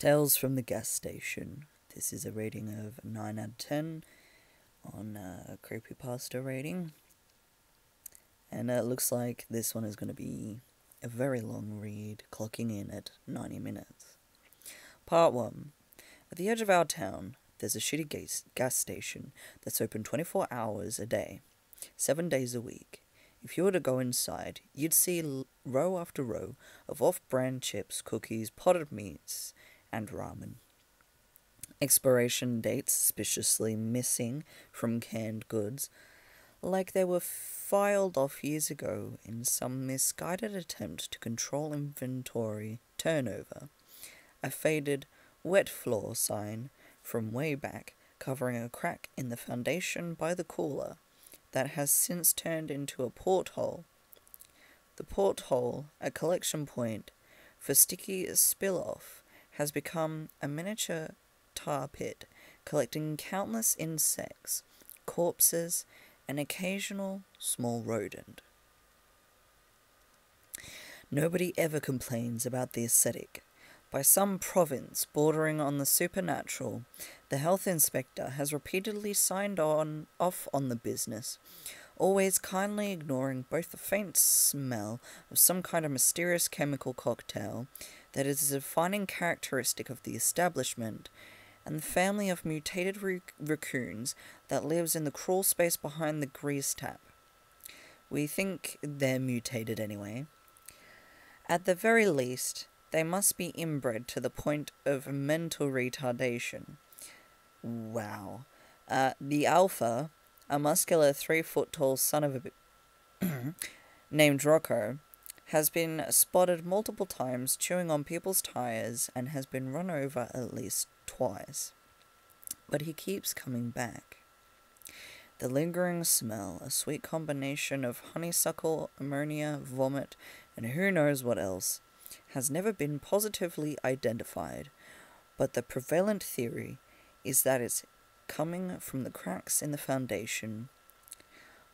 Tales from the Gas Station. This is a rating of 9 out of 10 on Creepypasta rating. And it looks like this one is going to be a very long read, clocking in at 90 minutes. Part 1. At the edge of our town, there's a shitty gas station that's open 24 hours a day, 7 days a week. If you were to go inside, you'd see row after row of off-brand chips, cookies, potted meats, and ramen. Expiration dates suspiciously missing from canned goods, like they were filed off years ago in some misguided attempt to control inventory turnover. A faded, wet floor sign from way back covering a crack in the foundation by the cooler that has since turned into a porthole. The porthole, a collection point for sticky spill-off, has become a miniature tar pit, collecting countless insects, corpses, and occasional small rodent. Nobody ever complains about the aesthetic. By some province bordering on the supernatural, the health inspector has repeatedly signed off on the business, always kindly ignoring both the faint smell of some kind of mysterious chemical cocktail that is a defining characteristic of the establishment, and the family of mutated raccoons that lives in the crawl space behind the grease tap. We think they're mutated anyway. At the very least, they must be inbred to the point of mental retardation. Wow. The alpha, a muscular 3-foot-tall son of a named Rocco, has been spotted multiple times chewing on people's tires and has been run over at least twice. But he keeps coming back. The lingering smell, a sweet combination of honeysuckle, ammonia, vomit, and who knows what else, has never been positively identified, but the prevalent theory is that it's coming from the cracks in the foundation,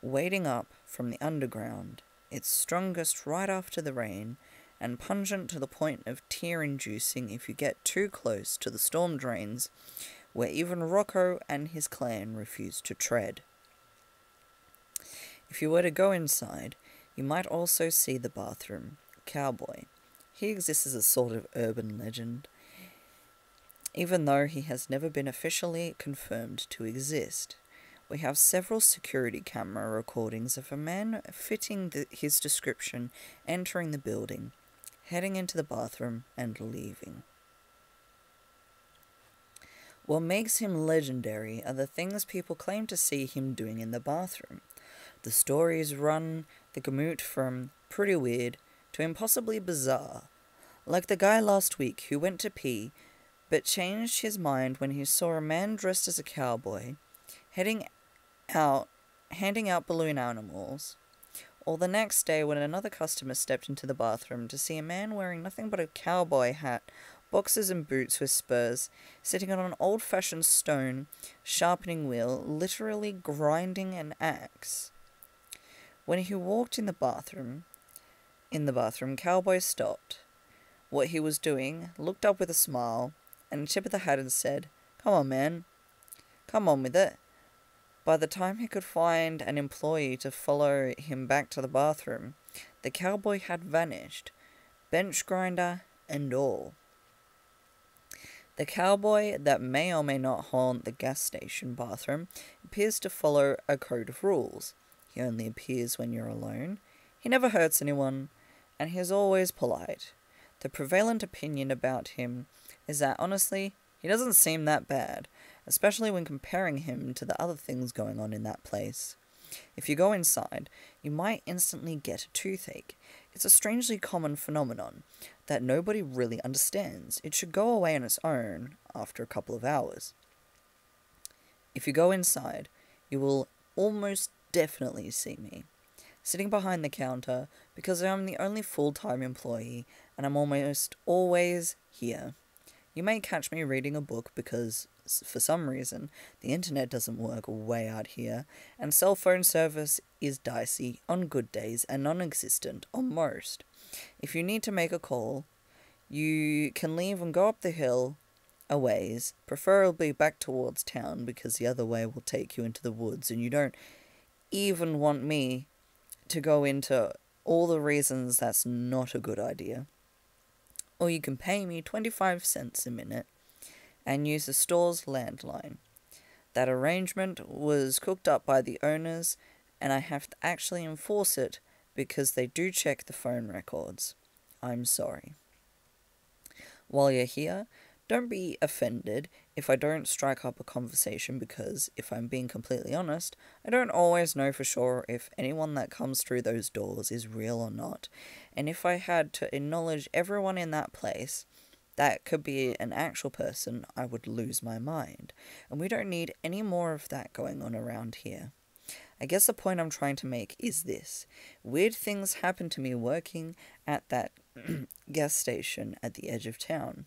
wading up from the underground. It's strongest right after the rain, and pungent to the point of tear-inducing if you get too close to the storm drains, where even Rocco and his clan refuse to tread. If you were to go inside, you might also see the bathroom, Cowboy. He exists as a sort of urban legend, even though he has never been officially confirmed to exist. We have several security camera recordings of a man fitting his description entering the building, heading into the bathroom, and leaving. What makes him legendary are the things people claim to see him doing in the bathroom. The stories run the gamut from pretty weird to impossibly bizarre, like the guy last week who went to pee but changed his mind when he saw a man dressed as a cowboy handing out balloon animals, or the next day when another customer stepped into the bathroom to see a man wearing nothing but a cowboy hat, boxers and boots with spurs, sitting on an old-fashioned stone sharpening wheel, literally grinding an axe. When he walked in the bathroom, Cowboy stopped what he was doing, looked up with a smile, and a tip of the hat and said, "Come on, man. Come on with it." By the time he could find an employee to follow him back to the bathroom, the cowboy had vanished, bench grinder and all. The cowboy that may or may not haunt the gas station bathroom appears to follow a code of rules. He only appears when you're alone, he never hurts anyone, and he is always polite. The prevalent opinion about him is that, honestly, he doesn't seem that bad, especially when comparing him to the other things going on in that place. If you go inside, you might instantly get a toothache. It's a strangely common phenomenon that nobody really understands. It should go away on its own after a couple of hours. If you go inside, you will almost definitely see me, sitting behind the counter, because I'm the only full-time employee, and I'm almost always here. You may catch me reading a book because, for some reason, the internet doesn't work way out here, and cell phone service is dicey on good days and non-existent on most. If you need to make a call, You can leave and go up the hill a ways, preferably back towards town, because the other way will take you into the woods, and you don't even want me to go into all the reasons that's not a good idea. Or you can pay me 25 cents a minute and use the store's landline. That arrangement was cooked up by the owners, and I have to actually enforce it because they do check the phone records. I'm sorry. While you're here, don't be offended if I don't strike up a conversation, because, if I'm being completely honest, I don't always know for sure if anyone that comes through those doors is real or not. And if I had to acknowledge everyone in that place that could be an actual person, I would lose my mind. And we don't need any more of that going on around here. I guess the point I'm trying to make is this. Weird things happen to me working at that gas station at the edge of town.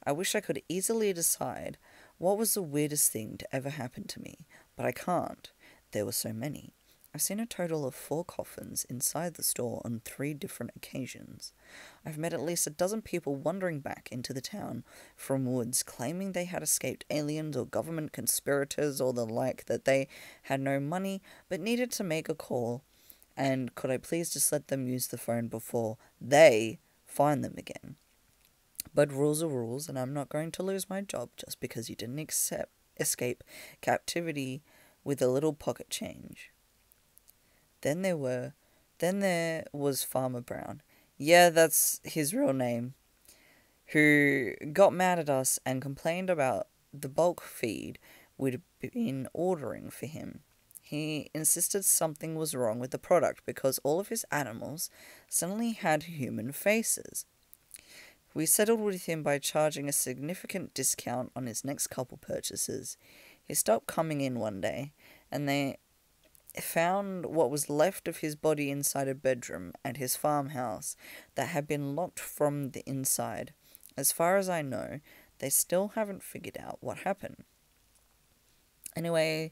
I wish I could easily decide what was the weirdest thing to ever happen to me, but I can't. There were so many. I've seen a total of 4 coffins inside the store on 3 different occasions. I've met at least a dozen people wandering back into the town from woods, claiming they had escaped aliens or government conspirators or the like, that they had no money but needed to make a call, and could I please just let them use the phone before they find them again. But rules are rules, and I'm not going to lose my job just because you didn't escape captivity with a little pocket change. Then there was Farmer Brown. Yeah, that's his real name. Who got mad at us and complained about the bulk feed we'd been ordering for him. He insisted something was wrong with the product because all of his animals suddenly had human faces. We settled with him by charging a significant discount on his next couple purchases. He stopped coming in one day, and they found what was left of his body inside a bedroom at his farmhouse that had been locked from the inside. As far as I know, they still haven't figured out what happened. Anyway,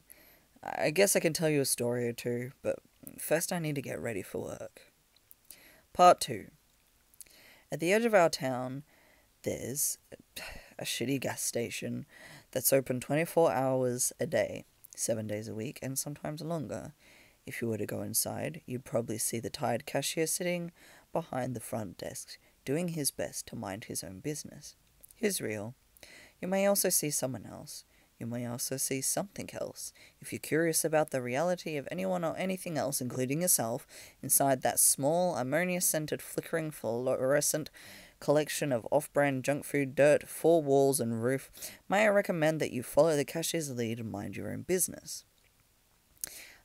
I guess I can tell you a story or two, but first I need to get ready for work. Part 2. At the edge of our town, there's a shitty gas station that's open 24 hours a day, 7 days a week, and sometimes longer. If you were to go inside, you'd probably see the tired cashier sitting behind the front desk, doing his best to mind his own business. He's real. You may also see someone else. You may also see something else. If you're curious about the reality of anyone or anything else, including yourself, inside that small, ammonia-scented, flickering, fluorescent collection of off-brand junk food, dirt, 4 walls and roof, may I recommend that you follow the cashier's lead and mind your own business.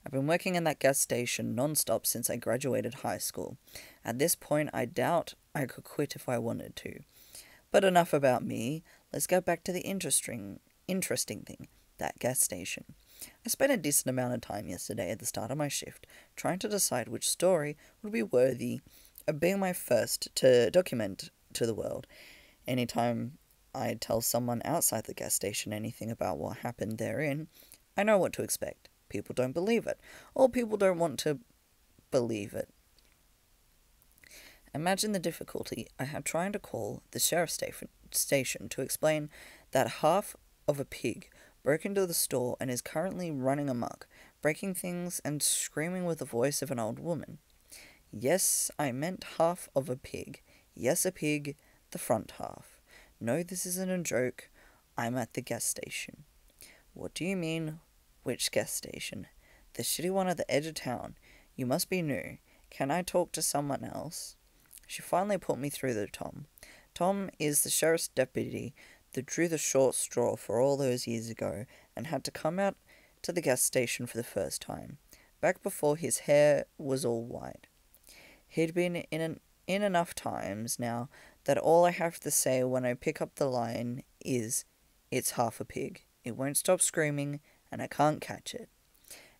I've been working in that gas station non-stop since I graduated high school. At this point, I doubt I could quit if I wanted to. But enough about me. Let's get back to the interesting thing, that gas station. I spent a decent amount of time yesterday at the start of my shift trying to decide which story would be worthy of being my first to document to the world. Anytime I tell someone outside the gas station anything about what happened therein, I know what to expect. People don't believe it, or people don't want to believe it. Imagine the difficulty I had trying to call the sheriff's station to explain that half of a pig broke into the store and is currently running amok, breaking things and screaming with the voice of an old woman. Yes, I meant half of a pig. Yes, a pig, the front half. No, this isn't a joke. I'm at the gas station. What do you mean? Which gas station? The shitty one at the edge of town. You must be new. Can I talk to someone else? She finally put me through to Tom. Tom is the sheriff's deputy that drew the short straw for all those years ago and had to come out to the gas station for the first time, back before his hair was all white. He'd been in enough times now that all I have to say when I pick up the line is, "It's half a pig. It won't stop screaming, and I can't catch it."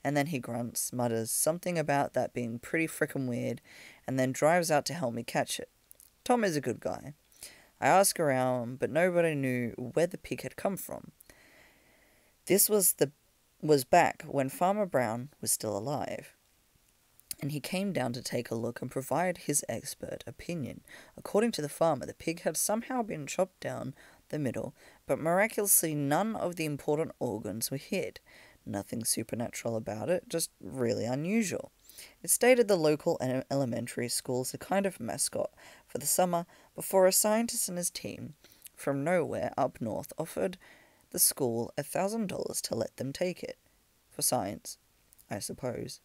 And then he grunts, mutters something about that being pretty frickin' weird, and then drives out to help me catch it. Tom is a good guy. I asked around, but nobody knew where the pig had come from. This was back when Farmer Brown was still alive. and he came down to take a look and provide his expert opinion. According to the farmer, the pig had somehow been chopped down the middle, but miraculously none of the important organs were hit. Nothing supernatural about it, just really unusual. It stayed at the local elementary school as a kind of mascot for the summer before a scientist and his team from nowhere up north offered the school $1,000 to let them take it. For science, I suppose.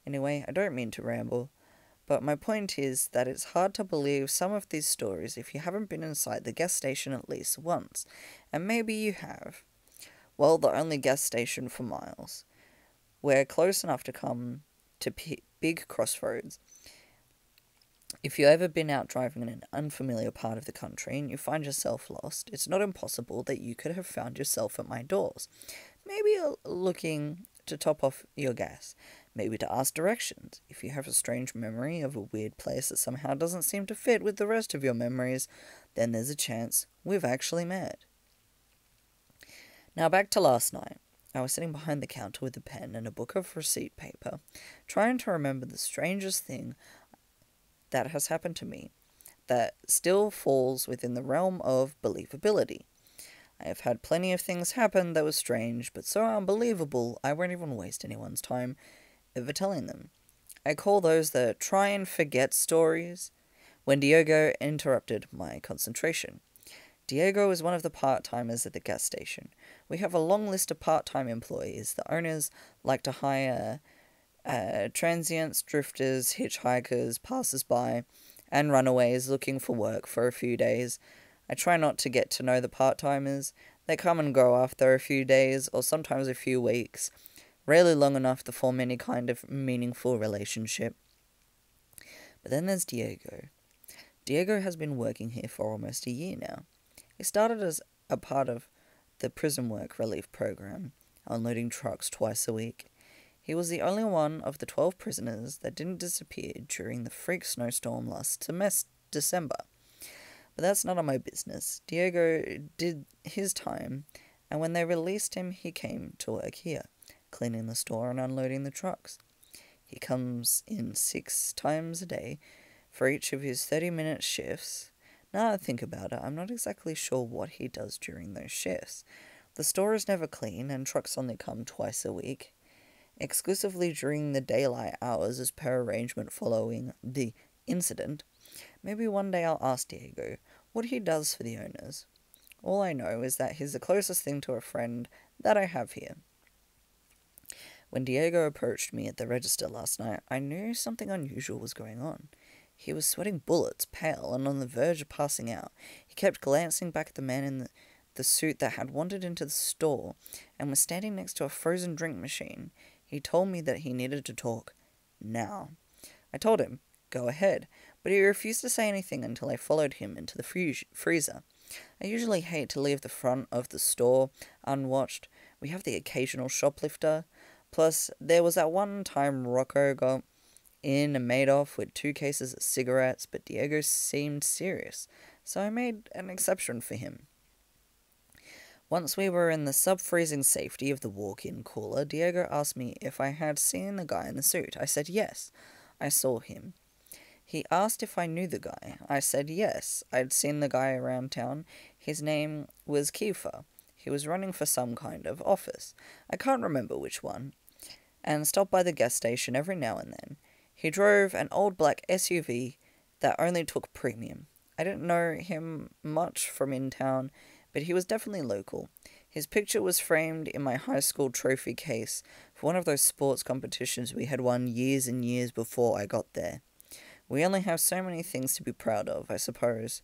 Anyway, I don't mean to ramble, but my point is that it's hard to believe some of these stories if you haven't been inside the gas station at least once, and maybe you have. Well, the only gas station for miles. We're close enough to come to big crossroads. If you've ever been out driving in an unfamiliar part of the country and you find yourself lost, it's not impossible that you could have found yourself at my doors. Maybe you're looking to top off your gas. Maybe to ask directions. If you have a strange memory of a weird place that somehow doesn't seem to fit with the rest of your memories, then there's a chance we've actually met. Now back to last night. I was sitting behind the counter with a pen and a book of receipt paper, trying to remember the strangest thing that has happened to me that still falls within the realm of believability. I have had plenty of things happen that were strange, but so unbelievable I won't even waste anyone's time ever telling them. I call those the try and forget stories. When Diego interrupted my concentration. Diego is one of the part-timers at the gas station. We have a long list of part-time employees. The owners like to hire transients, drifters, hitchhikers, passers-by, and runaways looking for work for a few days. I try not to get to know the part-timers. They come and go after a few days, or sometimes a few weeks, rarely long enough to form any kind of meaningful relationship. But then there's Diego. Diego has been working here for almost a year now. He started as a part of the prison work relief program, unloading trucks twice a week. He was the only one of the 12 prisoners that didn't disappear during the freak snowstorm last December. But that's none of my business. Diego did his time, and when they released him, he came to work here, cleaning the store and unloading the trucks. He comes in 6 times a day for each of his 30-minute shifts. Now I think about it, I'm not exactly sure what he does during those shifts. The store is never clean, and trucks only come twice a week, exclusively during the daylight hours as per arrangement following the incident. Maybe one day I'll ask Diego what he does for the owners. All I know is that he's the closest thing to a friend that I have here. When Diego approached me at the register last night, I knew something unusual was going on. He was sweating bullets, pale, and on the verge of passing out. He kept glancing back at the man in the suit that had wandered into the store and was standing next to a frozen drink machine. He told me that he needed to talk now. I told him, go ahead, but he refused to say anything until I followed him into the freezer. I usually hate to leave the front of the store unwatched. We have the occasional shoplifter. Plus, there was that one time Rocco got in and made off with 2 cases of cigarettes, but Diego seemed serious, so I made an exception for him. Once we were in the sub-freezing safety of the walk-in cooler, Diego asked me if I had seen the guy in the suit. I said yes, I saw him. He asked if I knew the guy. I said yes, I'd seen the guy around town. His name was Kiefer. He was running for some kind of office. I can't remember which one. And stopped by the gas station every now and then. He drove an old black SUV that only took premium. I didn't know him much from in town, but he was definitely local. His picture was framed in my high school trophy case for one of those sports competitions we had won years and years before I got there. We only have so many things to be proud of, I suppose.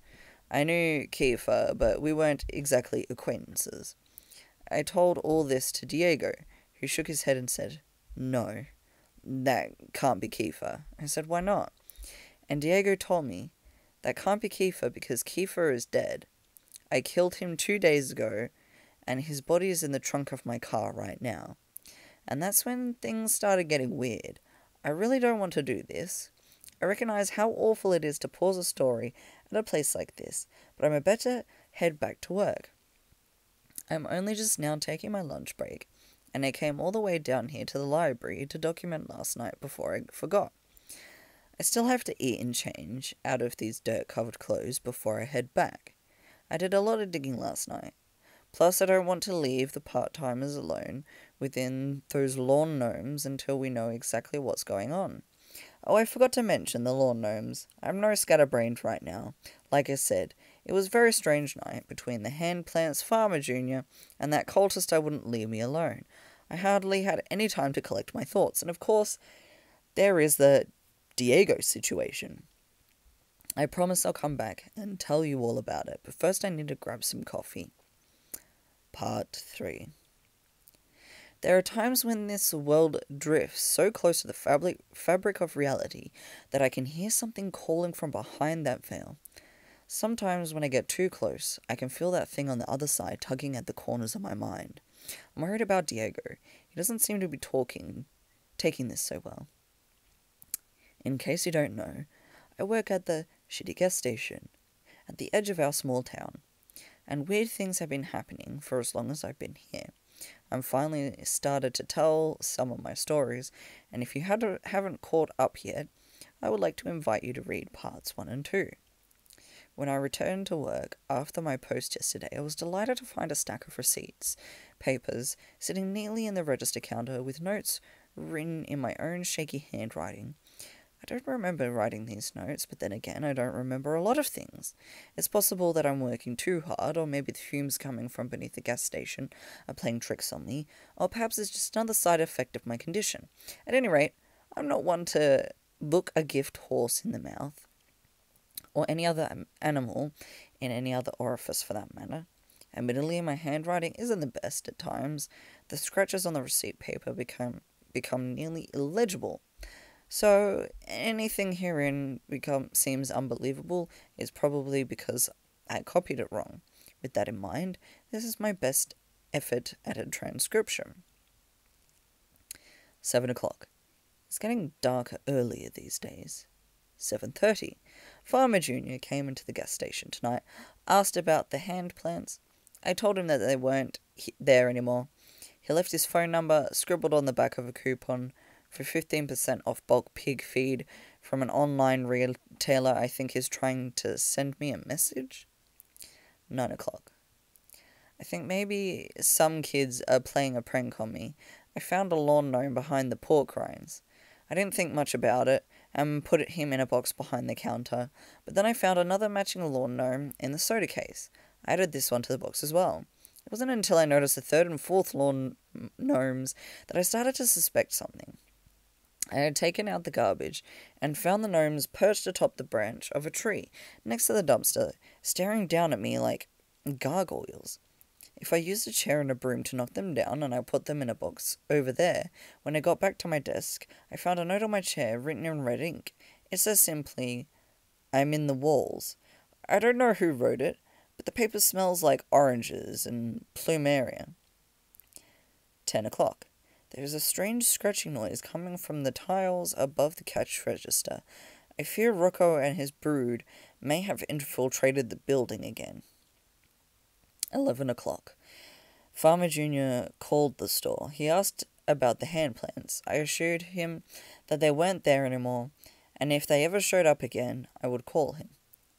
I knew Kiefer, but we weren't exactly acquaintances. I told all this to Diego, who shook his head and said, "No, that can't be Kiefer." I said, "Why not?" And Diego told me, "That can't be Kiefer because Kiefer is dead. I killed him 2 days ago, and his body is in the trunk of my car right now." And that's when things started getting weird. I really don't want to do this. I recognize how awful it is to pause a story at a place like this, but I'm about to head back to work. I'm only just now taking my lunch break, and I came all the way down here to the library to document last night before I forgot. I still have to eat and change out of these dirt-covered clothes before I head back. I did a lot of digging last night. Plus, I don't want to leave the part-timers alone within those lawn gnomes until we know exactly what's going on. Oh, I forgot to mention the lawn gnomes. I'm no scatterbrained right now. Like I said, it was a very strange night between the hand plants, Farmer Jr., and that cultist I wouldn't leave me alone. I hardly had any time to collect my thoughts, and of course, there is the Diego situation. I promise I'll come back and tell you all about it, but first I need to grab some coffee. Part 3. There are times when this world drifts so close to the fabric of reality that I can hear something calling from behind that veil. Sometimes when I get too close, I can feel that thing on the other side tugging at the corners of my mind. I'm worried about Diego. He doesn't seem to be taking this so well. In case you don't know, I work at the shitty gas station at the edge of our small town, and weird things have been happening for as long as I've been here. I'm finally started to tell some of my stories, and if you haven't caught up yet, I would like to invite you to read parts 1 and 2. When I returned to work after my post yesterday, I was delighted to find a stack of receipts, papers, sitting neatly in the register counter with notes written in my own shaky handwriting. I don't remember writing these notes, but then again, I don't remember a lot of things. It's possible that I'm working too hard, or maybe the fumes coming from beneath the gas station are playing tricks on me, or perhaps it's just another side effect of my condition. At any rate, I'm not one to look a gift horse in the mouth, or any other animal in any other orifice for that matter. Admittedly, my handwriting isn't the best at times. The scratches on the receipt paper become nearly illegible. So anything herein seems unbelievable is probably because I copied it wrong. With that in mind, this is my best effort at a transcription. 7 o'clock. It's getting darker earlier these days. 7:30. Farmer Jr. came into the gas station tonight, asked about the hand plants. I told him that they weren't there anymore. He left his phone number scribbled on the back of a coupon for 15% off bulk pig feed from an online retailer I think is trying to send me a message. 9 o'clock. I think maybe some kids are playing a prank on me. I found a lawn gnome behind the pork rinds. I didn't think much about it and put him in a box behind the counter, but then I found another matching lawn gnome in the soda case. I added this one to the box as well. It wasn't until I noticed the third and fourth lawn gnomes that I started to suspect something. I had taken out the garbage and found the gnomes perched atop the branch of a tree next to the dumpster, staring down at me like gargoyles. If I used a chair and a broom to knock them down and I put them in a box over there, when I got back to my desk, I found a note on my chair written in red ink. It says simply, "I'm in the walls." I don't know who wrote it, but the paper smells like oranges and plumeria. 10 o'clock. There is a strange scratching noise coming from the tiles above the cash register. I fear Rocco and his brood may have infiltrated the building again. 11 o'clock. Farmer Jr. called the store. He asked about the hand plants. I assured him that they weren't there anymore, and if they ever showed up again, I would call him.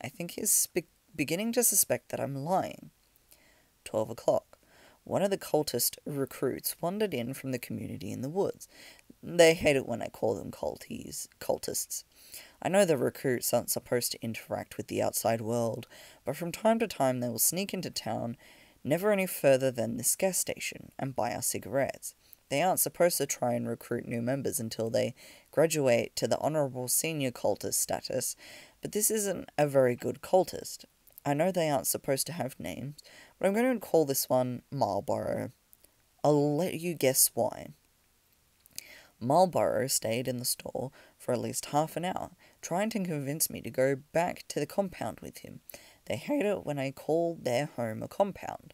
I think he's beginning to suspect that I'm lying. 12 o'clock. One of the cultist recruits wandered in from the community in the woods. They hate it when I call them cultists. I know the recruits aren't supposed to interact with the outside world, but from time to time they will sneak into town, never any further than this gas station, and buy our cigarettes. They aren't supposed to try and recruit new members until they graduate to the honorable senior cultist status, but this isn't a very good cultist. I know they aren't supposed to have names, but I'm going to call this one Marlborough. I'll let you guess why. Marlborough stayed in the store for at least half an hour, trying to convince me to go back to the compound with him. They hate it when I call their home a compound.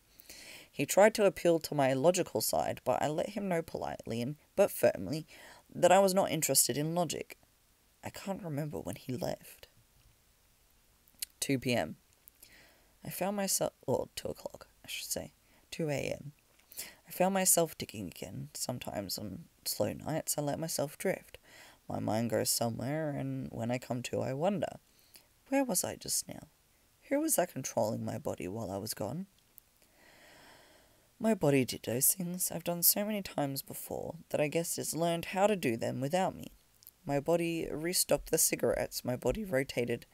He tried to appeal to my logical side, but I let him know politely but firmly that I was not interested in logic. I can't remember when he left. 2 p.m. I found myself, 2 o'clock, I should say, 2 a.m. I found myself digging again. Sometimes on slow nights I let myself drift. My mind goes somewhere, and when I come to, I wonder, where was I just now? Who was that controlling my body while I was gone? My body did those things I've done so many times before that I guess it's learned how to do them without me. My body restocked the cigarettes, my body rotated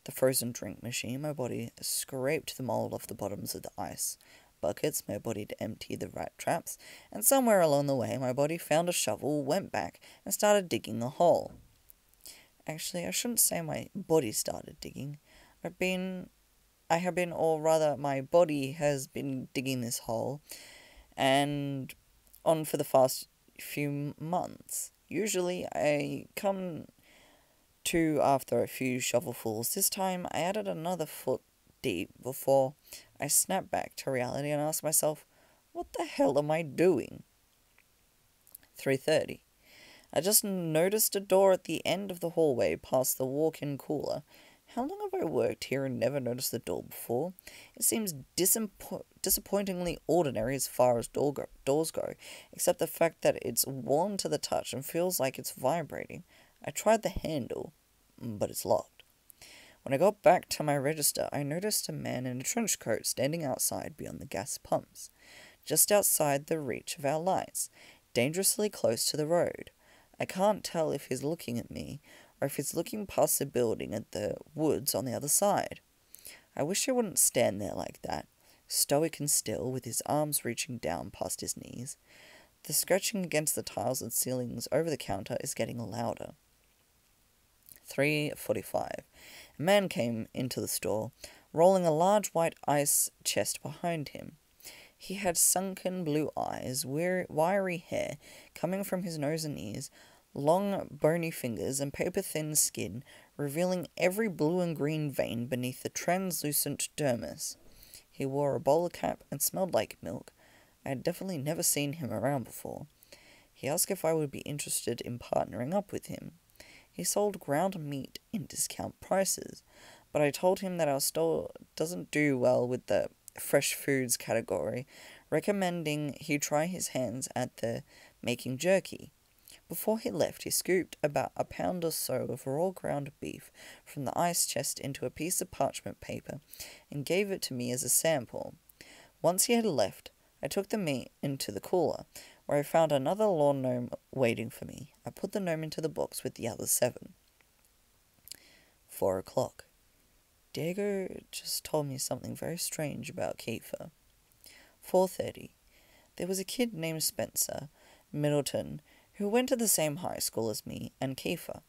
the frozen drink machine, my body scraped the mold off the bottoms of the ice buckets, my body to empty the rat traps, and somewhere along the way my body found a shovel, went back, and started digging a hole. Actually, I shouldn't say my body started digging. Or rather, my body has been digging this hole, and on for the past few months. Usually, I come to after a few shovelfuls. This time, I added another foot deep before I snapped back to reality and asked myself, what the hell am I doing? 3:30. I just noticed a door at the end of the hallway past the walk-in cooler. How long have I worked here and never noticed the door before? It seems disappointingly ordinary as far as doors go, except the fact that it's warm to the touch and feels like it's vibrating. I tried the handle, but it's locked. When I got back to my register, I noticed a man in a trench coat standing outside beyond the gas pumps, just outside the reach of our lights, dangerously close to the road. I can't tell if he's looking at me, or if he's looking past the building at the woods on the other side. I wish he wouldn't stand there like that, stoic and still, with his arms reaching down past his knees. The scratching against the tiles and ceilings over the counter is getting louder. 3:45. A man came into the store, rolling a large white ice chest behind him. He had sunken blue eyes, wiry hair coming from his nose and ears, long bony fingers, and paper-thin skin, revealing every blue and green vein beneath the translucent dermis. He wore a bowler cap and smelled like milk. I had definitely never seen him around before. He asked if I would be interested in partnering up with him. He sold ground meat in discount prices, but I told him that our store doesn't do well with the fresh foods category, recommending he try his hands at the making jerky. Before he left, he scooped about a pound or so of raw ground beef from the ice chest into a piece of parchment paper and gave it to me as a sample. Once he had left, I took the meat into the cooler, where I found another lawn gnome waiting for me. I put the gnome into the box with the other 7. 4 o'clock. Diego just told me something very strange about Kiefer. 4:30. There was a kid named Spencer Middleton who went to the same high school as me and Kiefer.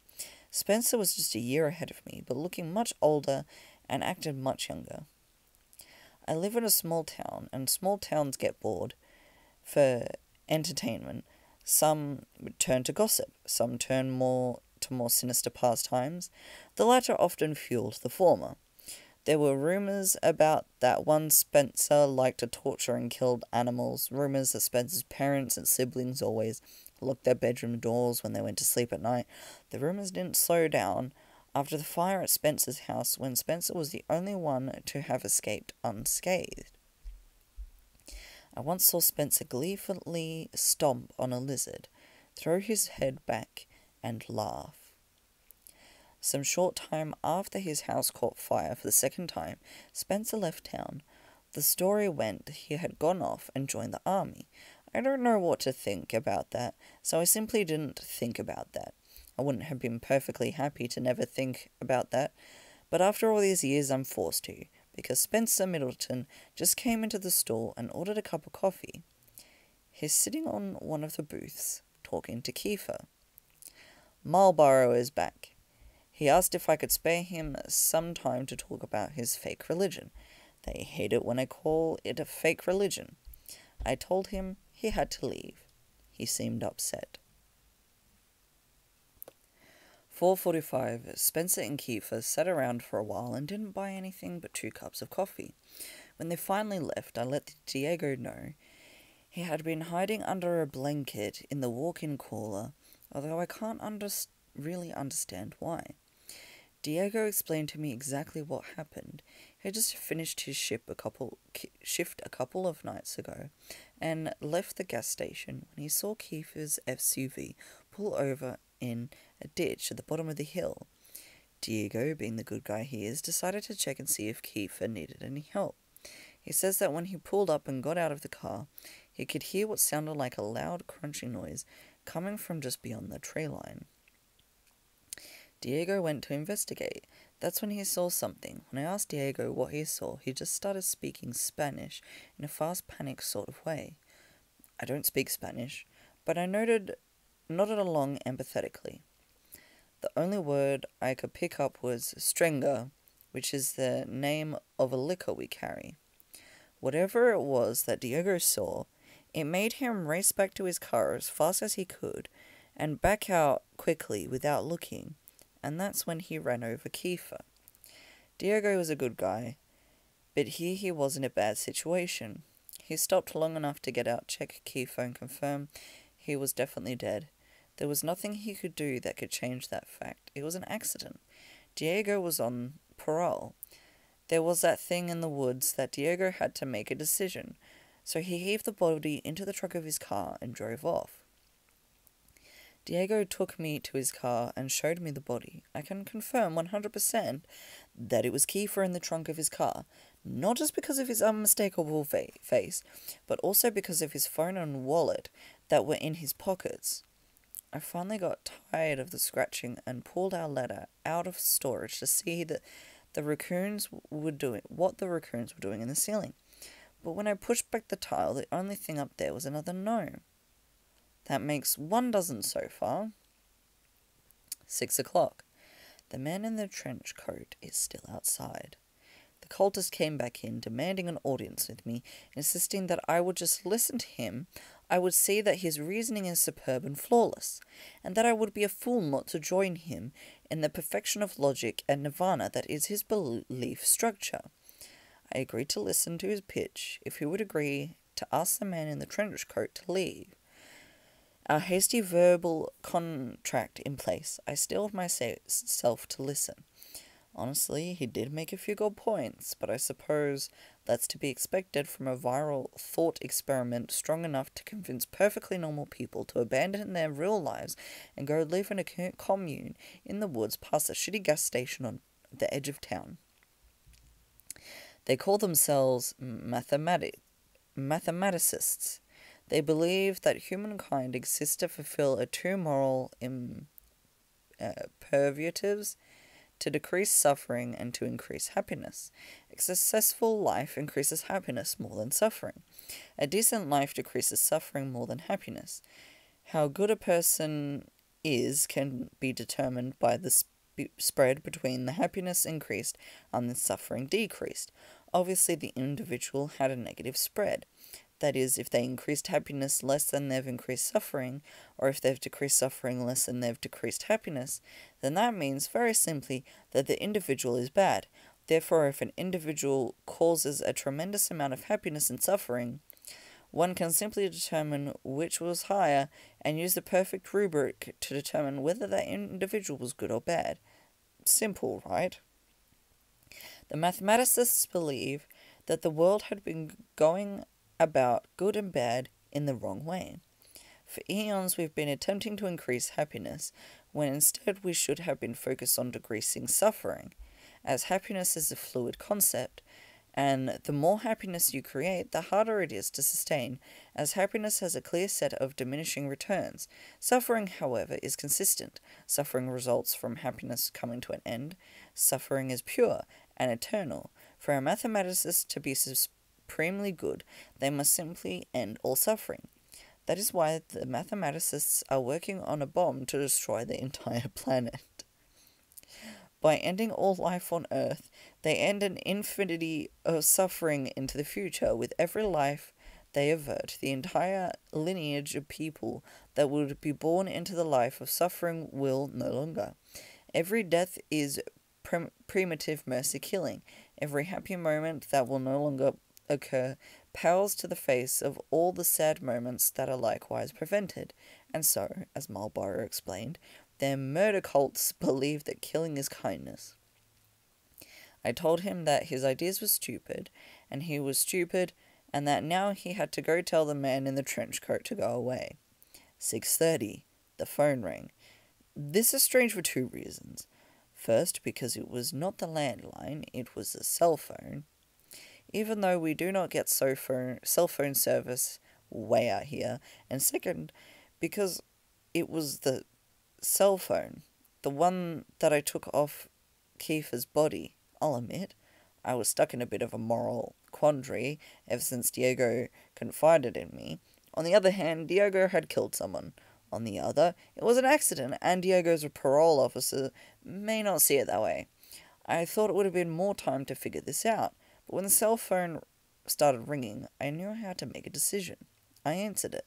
Spencer was just a year ahead of me, but looking much older and acted much younger. I live in a small town, and small towns get bored. For entertainment, some turn to gossip, some turn more sinister pastimes. The latter often fueled the former. There were rumours about that one Spencer liked to torture and kill animals, rumours that Spencer's parents and siblings always locked their bedroom doors when they went to sleep at night. The rumours didn't slow down after the fire at Spencer's house, when Spencer was the only one to have escaped unscathed. I once saw Spencer gleefully stomp on a lizard, throw his head back, and laugh. Some short time after his house caught fire for the second time, Spencer left town. The story went he had gone off and joined the army. I don't know what to think about that, so I simply didn't think about that. I wouldn't have been perfectly happy to never think about that, but after all these years I'm forced to, because Spencer Middleton just came into the store and ordered a cup of coffee. He's sitting on one of the booths, talking to Kiefer. Marlborough is back. He asked if I could spare him some time to talk about his fake religion. They hate it when I call it a fake religion. I told him he had to leave. He seemed upset. 4:45. Spencer and Kiefer sat around for a while and didn't buy anything but 2 cups of coffee. When they finally left, I let Diego know he had been hiding under a blanket in the walk-in cooler, although I can't really understand why. Diego explained to me exactly what happened. He had just finished his shift a couple of nights ago and left the gas station when he saw Kiefer's SUV pull over in a ditch at the bottom of the hill. Diego, being the good guy he is, decided to check and see if Kiefer needed any help. He says that when he pulled up and got out of the car, he could hear what sounded like a loud crunching noise coming from just beyond the tree line. Diego went to investigate. That's when he saw something. When I asked Diego what he saw, he just started speaking Spanish in a fast, panicked sort of way. I don't speak Spanish, but I nodded along empathetically. The only word I could pick up was Strenga, which is the name of a liquor we carry. Whatever it was that Diego saw, it made him race back to his car as fast as he could and back out quickly without looking, and that's when he ran over Kiefer. Diego was a good guy, but here he was in a bad situation. He stopped long enough to get out, check Kiefer, and confirm he was definitely dead. There was nothing he could do that could change that fact. It was an accident. Diego was on parole. There was that thing in the woods that Diego had to make a decision, so he heaved the body into the trunk of his car and drove off. Diego took me to his car and showed me the body. I can confirm 100% that it was Kiefer in the trunk of his car, not just because of his unmistakable face, but also because of his phone and wallet that were in his pockets. I finally got tired of the scratching and pulled our ladder out of storage to see what the raccoons were doing in the ceiling. But when I pushed back the tile, the only thing up there was another gnome. That makes 1 dozen so far. 6 o'clock. The man in the trench coat is still outside. The cultist came back in, demanding an audience with me, insisting that I would just listen to him. I would see that his reasoning is superb and flawless, and that I would be a fool not to join him in the perfection of logic and nirvana that is his belief structure. I agreed to listen to his pitch if he would agree to ask the man in the trench coat to leave. Our hasty verbal contract in place, I steeled myself to listen. Honestly, he did make a few good points, but I suppose that's to be expected from a viral thought experiment strong enough to convince perfectly normal people to abandon their real lives and go live in a commune in the woods past a shitty gas station on the edge of town. They call themselves mathematicists. They believe that humankind exists to fulfill two moral imperatives: to decrease suffering and to increase happiness. A successful life increases happiness more than suffering. A decent life decreases suffering more than happiness. How good a person is can be determined by the spread between the happiness increased and the suffering decreased. Obviously, the individual had a negative spread. That is, if they increased happiness less than they've increased suffering, or if they've decreased suffering less than they've decreased happiness, then that means, very simply, that the individual is bad. Therefore, if an individual causes a tremendous amount of happiness and suffering, one can simply determine which was higher and use the perfect rubric to determine whether that individual was good or bad. Simple, right? The mathematicists believe that the world had been going about good and bad in the wrong way. For eons we've been attempting to increase happiness, when instead we should have been focused on decreasing suffering, as happiness is a fluid concept, and the more happiness you create, the harder it is to sustain, as happiness has a clear set of diminishing returns. Suffering, however, is consistent. Suffering results from happiness coming to an end. Suffering is pure and eternal. For a mathematicist to be supremely good, they must simply end all suffering. That is why the mathematicists are working on a bomb to destroy the entire planet. By ending all life on Earth, they end an infinity of suffering into the future. With every life they avert, the entire lineage of people that would be born into the life of suffering will no longer. Every death is primitive mercy killing. Every happy moment that will no longer occur pales to the face of all the sad moments that are likewise prevented. And so, as Marlborough explained, their murder cults believe that killing is kindness. I told him that his ideas were stupid, and he was stupid, and that now he had to go tell the man in the trench coat to go away. 6:30. The phone rang. This is strange for two reasons. First, because it was not the landline, it was a cell phone. Even though we do not get cell phone service way out here. And second, because it was the cell phone, the one that I took off Kiefer's body. I'll admit, I was stuck in a bit of a moral quandary ever since Diego confided in me. On the other hand, Diego had killed someone. On the other, it was an accident, and Diego's parole officer may not see it that way. I thought it would have been more time to figure this out, but when the cell phone started ringing, I knew how to make a decision. I answered it.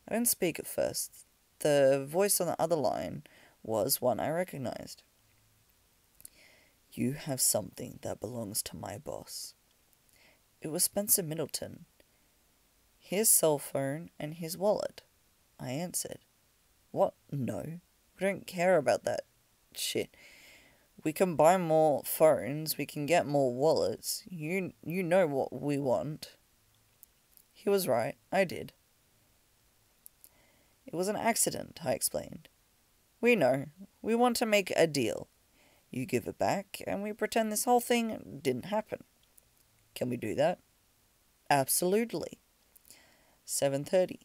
I didn't speak at first. The voice on the other line was one I recognized. You have something that belongs to my boss. It was Spencer Middleton. His cell phone and his wallet. I answered. What? No. We don't care about that shit. We can buy more phones, we can get more wallets. You know what we want. He was right, I did. It was an accident, I explained. We know. We want to make a deal. You give it back, and we pretend this whole thing didn't happen. Can we do that? Absolutely. 7:30.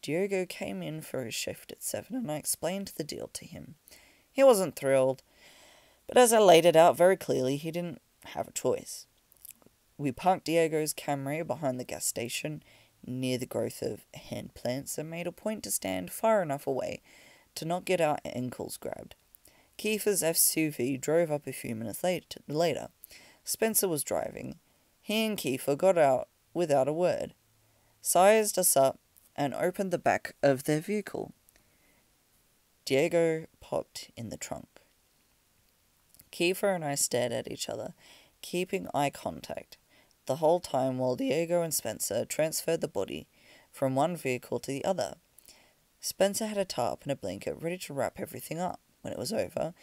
Diego came in for his shift at 7, and I explained the deal to him. He wasn't thrilled, but as I laid it out very clearly, he didn't have a choice. We parked Diego's Camry behind the gas station, near the growth of hand plants, and made a point to stand far enough away to not get our ankles grabbed. Kiefer's SUV drove up a few minutes later. Spencer was driving. He and Kiefer got out without a word, sized us up, and opened the back of their vehicle. Diego popped in the trunk. Kiefer and I stared at each other, keeping eye contact, the whole time while Diego and Spencer transferred the body from one vehicle to the other. Spencer had a tarp and a blanket ready to wrap everything up. When it was over,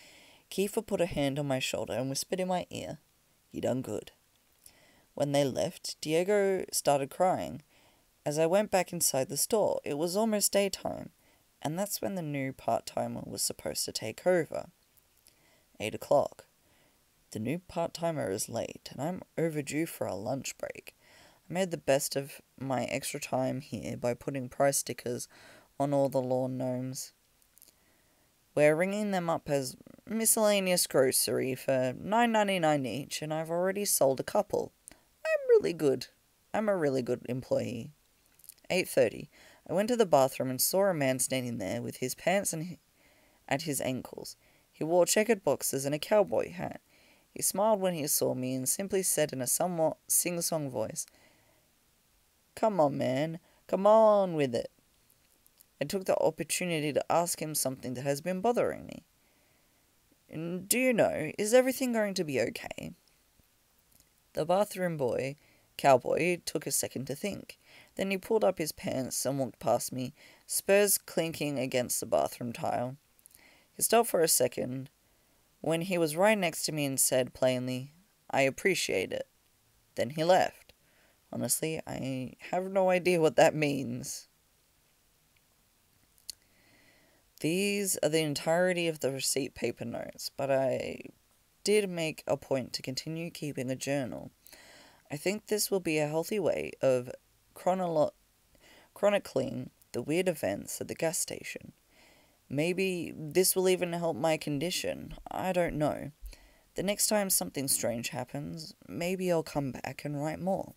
Kiefer put a hand on my shoulder and whispered in my ear, "You done good." When they left, Diego started crying. As I went back inside the store, it was almost daytime, and that's when the new part-timer was supposed to take over. 8 o'clock. The new part-timer is late, and I'm overdue for a lunch break. I made the best of my extra time here by putting price stickers on all the lawn gnomes. We're ringing them up as miscellaneous grocery for $9.99 each, and I've already sold a couple. I'm really good. I'm a really good employee. 8:30. I went to the bathroom and saw a man standing there with his pants at his ankles. He wore checkered boxers and a cowboy hat. He smiled when he saw me and simply said in a somewhat sing-song voice, "Come on, man. Come on with it." I took the opportunity to ask him something that has been bothering me. Do you know, is everything going to be okay? The bathroom cowboy, took a second to think. Then he pulled up his pants and walked past me, spurs clinking against the bathroom tile. He stopped for a second, when he was right next to me and said plainly, "I appreciate it." Then he left. Honestly, I have no idea what that means. These are the entirety of the receipt paper notes, but I did make a point to continue keeping a journal. I think this will be a healthy way of chronicling the weird events at the gas station. Maybe this will even help my condition. I don't know. The next time something strange happens, maybe I'll come back and write more.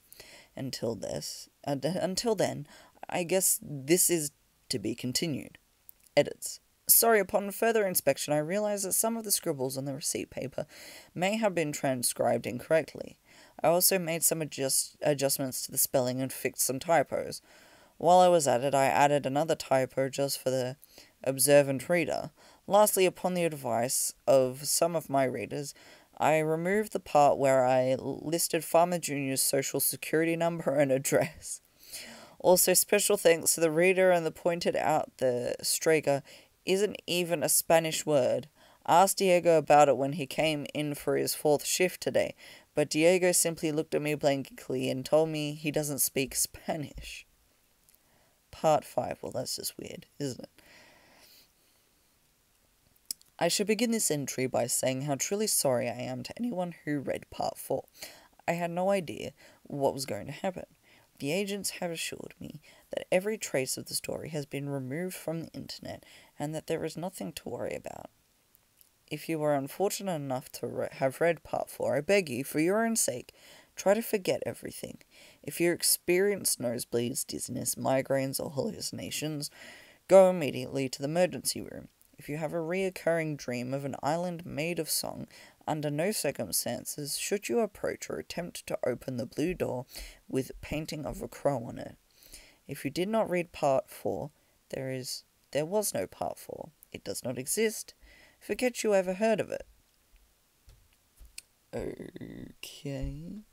Until then, I guess this is to be continued. Edits. Sorry, upon further inspection I realized that some of the scribbles on the receipt paper may have been transcribed incorrectly. I also made some adjustments to the spelling and fixed some typos. While I was at it, I added another typo just for the observant reader. Lastly, upon the advice of some of my readers, I removed the part where I listed Farmer Jr.'s social security number and address. Also, special thanks to the reader and the pointed out the strega isn't even a Spanish word. Asked Diego about it when he came in for his 4th shift today. but Diego simply looked at me blankly and told me he doesn't speak Spanish. Part 5. Well, that's just weird, isn't it? I should begin this entry by saying how truly sorry I am to anyone who read Part 4. I had no idea what was going to happen. The agents have assured me that every trace of the story has been removed from the internet and that there is nothing to worry about. If you were unfortunate enough to have read Part 4, I beg you, for your own sake, try to forget everything. If you experience nosebleeds, dizziness, migraines, or hallucinations, go immediately to the emergency room. If you have a reoccurring dream of an island made of song, under no circumstances should you approach or attempt to open the blue door with painting of a crow on it. If you did not read Part 4, there was no Part 4. It does not exist. Forget you ever heard of it. Okay.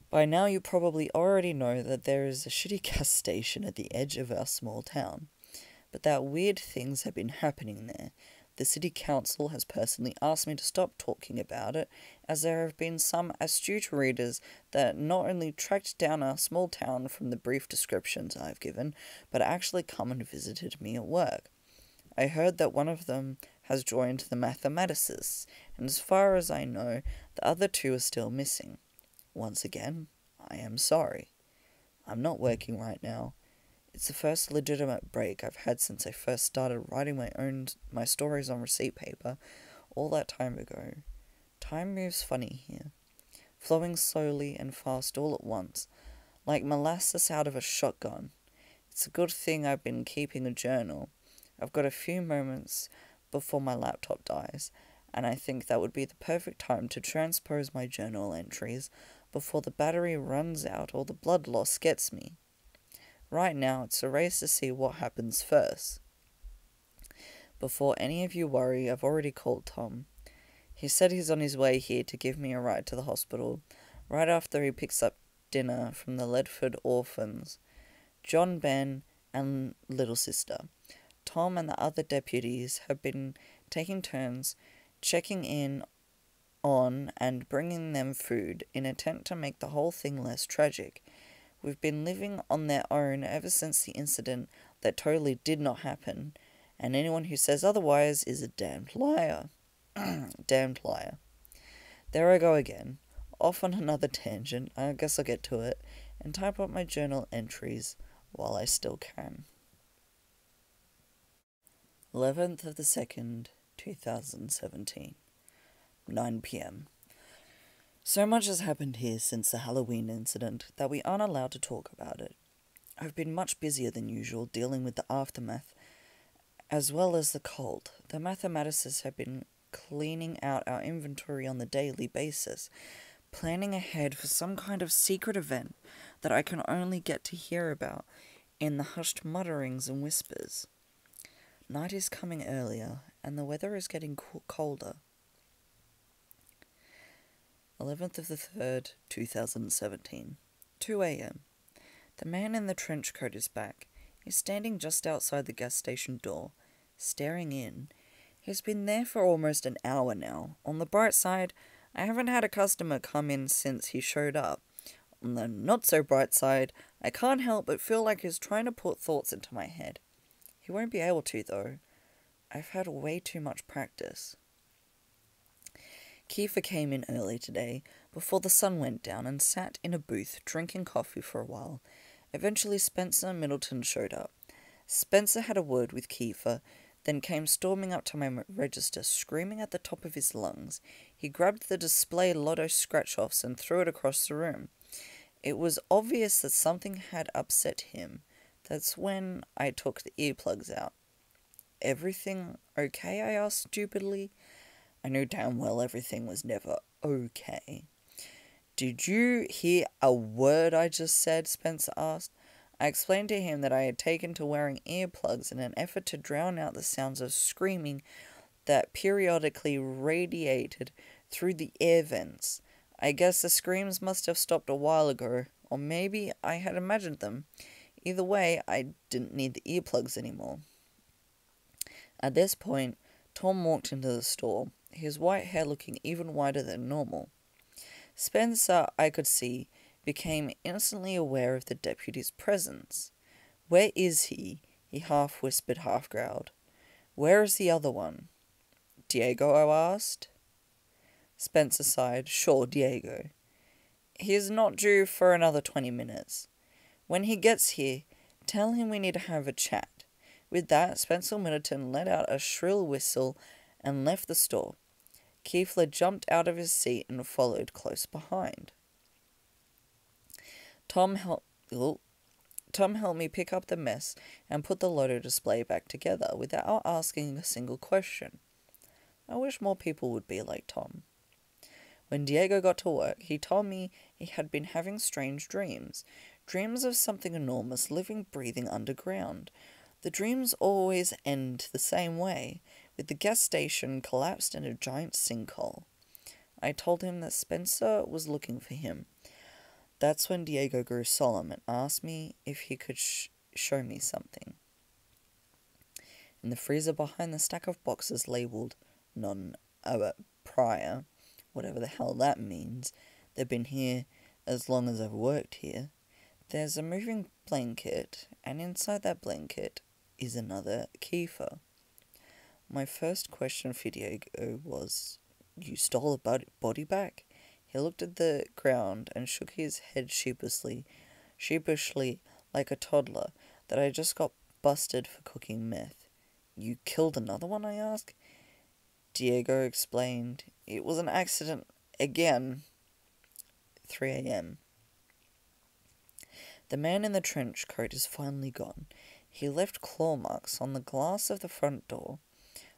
By now you probably already know that there is a shitty gas station at the edge of our small town. But that weird things have been happening there. The city council has personally asked me to stop talking about it, as there have been some astute readers that not only tracked down our small town from the brief descriptions I've given, but actually come and visited me at work. I heard that one of them has joined the mathematicists, and as far as I know, the other two are still missing. Once again, I am sorry. I'm not working right now. It's the first legitimate break I've had since I first started writing my stories on receipt paper all that time ago. Time moves funny here, flowing slowly and fast all at once, like molasses out of a shotgun. It's a good thing I've been keeping a journal. I've got a few moments before my laptop dies, and I think that would be the perfect time to transpose my journal entries before the battery runs out or the blood loss gets me. Right now, it's a race to see what happens first. Before any of you worry, I've already called Tom. He said he's on his way here to give me a ride to the hospital, right after he picks up dinner from the Ledford orphans, John, Ben, and little sister. Tom and the other deputies have been taking turns checking in on and bringing them food in an attempt to make the whole thing less tragic. We've been living on their own ever since the incident that totally did not happen, and anyone who says otherwise is a damned liar. Damned liar. There I go again, off on another tangent. I guess I'll get to it, and type up my journal entries while I still can. 11th of the 2nd, 2017. 9 p.m. So much has happened here since the Halloween incident that we aren't allowed to talk about it. I've been much busier than usual dealing with the aftermath, as well as the cold. The mathematicists have been cleaning out our inventory on the daily basis, planning ahead for some kind of secret event that I can only get to hear about in the hushed mutterings and whispers. Night is coming earlier, and the weather is getting colder. 11th of the 3rd, 2017. 2 a.m. The man in the trench coat is back. He's standing just outside the gas station door, staring in. He's been there for almost an hour now. On the bright side, I haven't had a customer come in since he showed up. On the not-so-bright side, I can't help but feel like he's trying to put thoughts into my head. He won't be able to, though. I've had way too much practice. Kiefer came in early today, before the sun went down, and sat in a booth drinking coffee for a while. Eventually Spencer and Middleton showed up. Spencer had a word with Kiefer, then came storming up to my register, screaming at the top of his lungs. He grabbed the display lotto scratch-offs and threw it across the room. It was obvious that something had upset him. That's when I took the earplugs out. Everything okay? I asked stupidly. I knew damn well everything was never okay. Did you hear a word I just said? Spencer asked. I explained to him that I had taken to wearing earplugs in an effort to drown out the sounds of screaming that periodically radiated through the air vents. I guess the screams must have stopped a while ago, or maybe I had imagined them. Either way, I didn't need the earplugs anymore. At this point, Tom walked into the store. his white hair looking even whiter than normal. Spencer, I could see, became instantly aware of the deputy's presence. "Where is he?" he half whispered, half growled. "Where is the other one?" "Diego?" I asked. Spencer sighed. "Sure, Diego. He is not due for another 20 minutes. When he gets here, tell him we need to have a chat." With that, Spencer Middleton let out a shrill whistle and left the store. Keefler jumped out of his seat and followed close behind. Tom helped me pick up the mess and put the lotto display back together without asking a single question. I wish more people would be like Tom. When Diego got to work, he told me he had been having strange dreams of something enormous living, breathing underground. The dreams always end the same way, with the gas station collapsed in a giant sinkhole. I told him that Spencer was looking for him. That's when Diego grew solemn and asked me if he could show me something. In the freezer behind the stack of boxes labelled non-prior, whatever the hell that means, they've been here as long as I've worked here, there's a moving blanket, and inside that blanket is another Kiefer. My first question for Diego was, "You stole a body back?" He looked at the ground and shook his head sheepishly, like a toddler that I just got busted for cooking meth. "You killed another one?" I asked. Diego explained, "It was an accident again." 3 a.m. The man in the trench coat is finally gone. He left claw marks on the glass of the front door.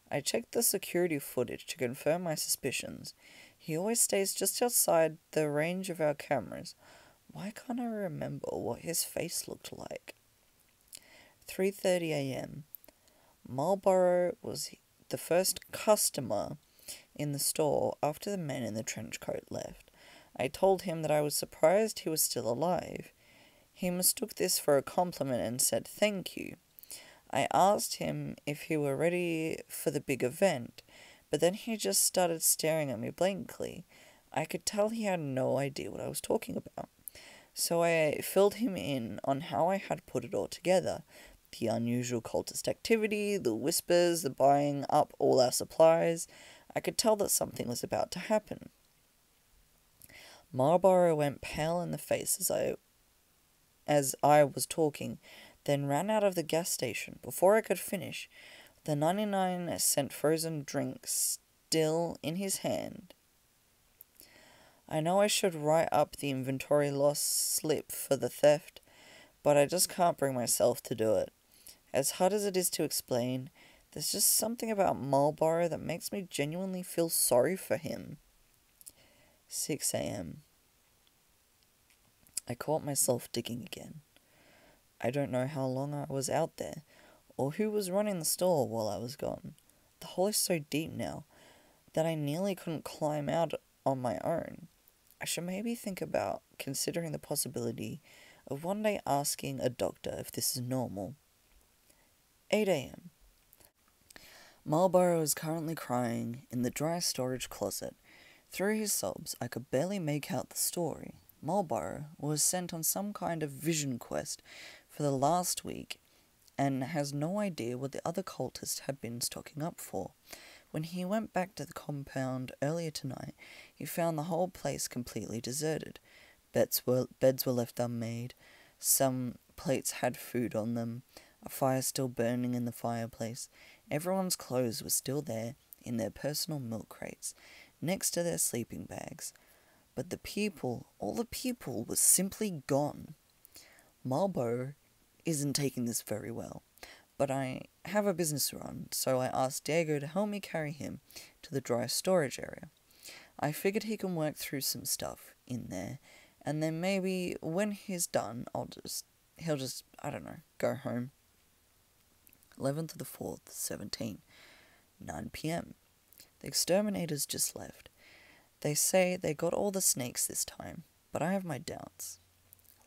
I checked the security footage to confirm my suspicions. He always stays just outside the range of our cameras. Why can't I remember what his face looked like? 3:30 a.m. Marlborough was the first customer in the store after the man in the trench coat left. I told him that I was surprised he was still alive. He mistook this for a compliment and said thank you. I asked him if he were ready for the big event, but then he just started staring at me blankly. I could tell he had no idea what I was talking about. So I filled him in on how I had put it all together. The unusual cultist activity, the whispers, the buying up all our supplies. I could tell that something was about to happen. Marlborough went pale in the face as I was talking, then ran out of the gas station. Before I could finish, the 99-cent frozen drink still in his hand. I know I should write up the inventory loss slip for the theft, but I just can't bring myself to do it. As hard as it is to explain, there's just something about Marlborough that makes me genuinely feel sorry for him. 6 a.m. I caught myself digging again. I don't know how long I was out there, or who was running the store while I was gone. The hole is so deep now that I nearly couldn't climb out on my own. I should maybe think about considering the possibility of one day asking a doctor if this is normal. 8 a.m. Marlborough is currently crying in the dry storage closet. Through his sobs, I could barely make out the story. Marlborough was sent on some kind of vision quest for the last week and has no idea what the other cultists had been stocking up for. When he went back to the compound earlier tonight, he found the whole place completely deserted. Beds were left unmade, some plates had food on them, a fire still burning in the fireplace. Everyone's clothes were still there in their personal milk crates, next to their sleeping bags. But all the people were simply gone. Marlborough isn't taking this very well, but I have a business to run, so I asked Diego to help me carry him to the dry storage area. I figured he can work through some stuff in there, and then maybe when he's done, he'll just, go home. 11th of the 4th, 17, 9 p.m. The exterminators just left. They say they got all the snakes this time, but I have my doubts.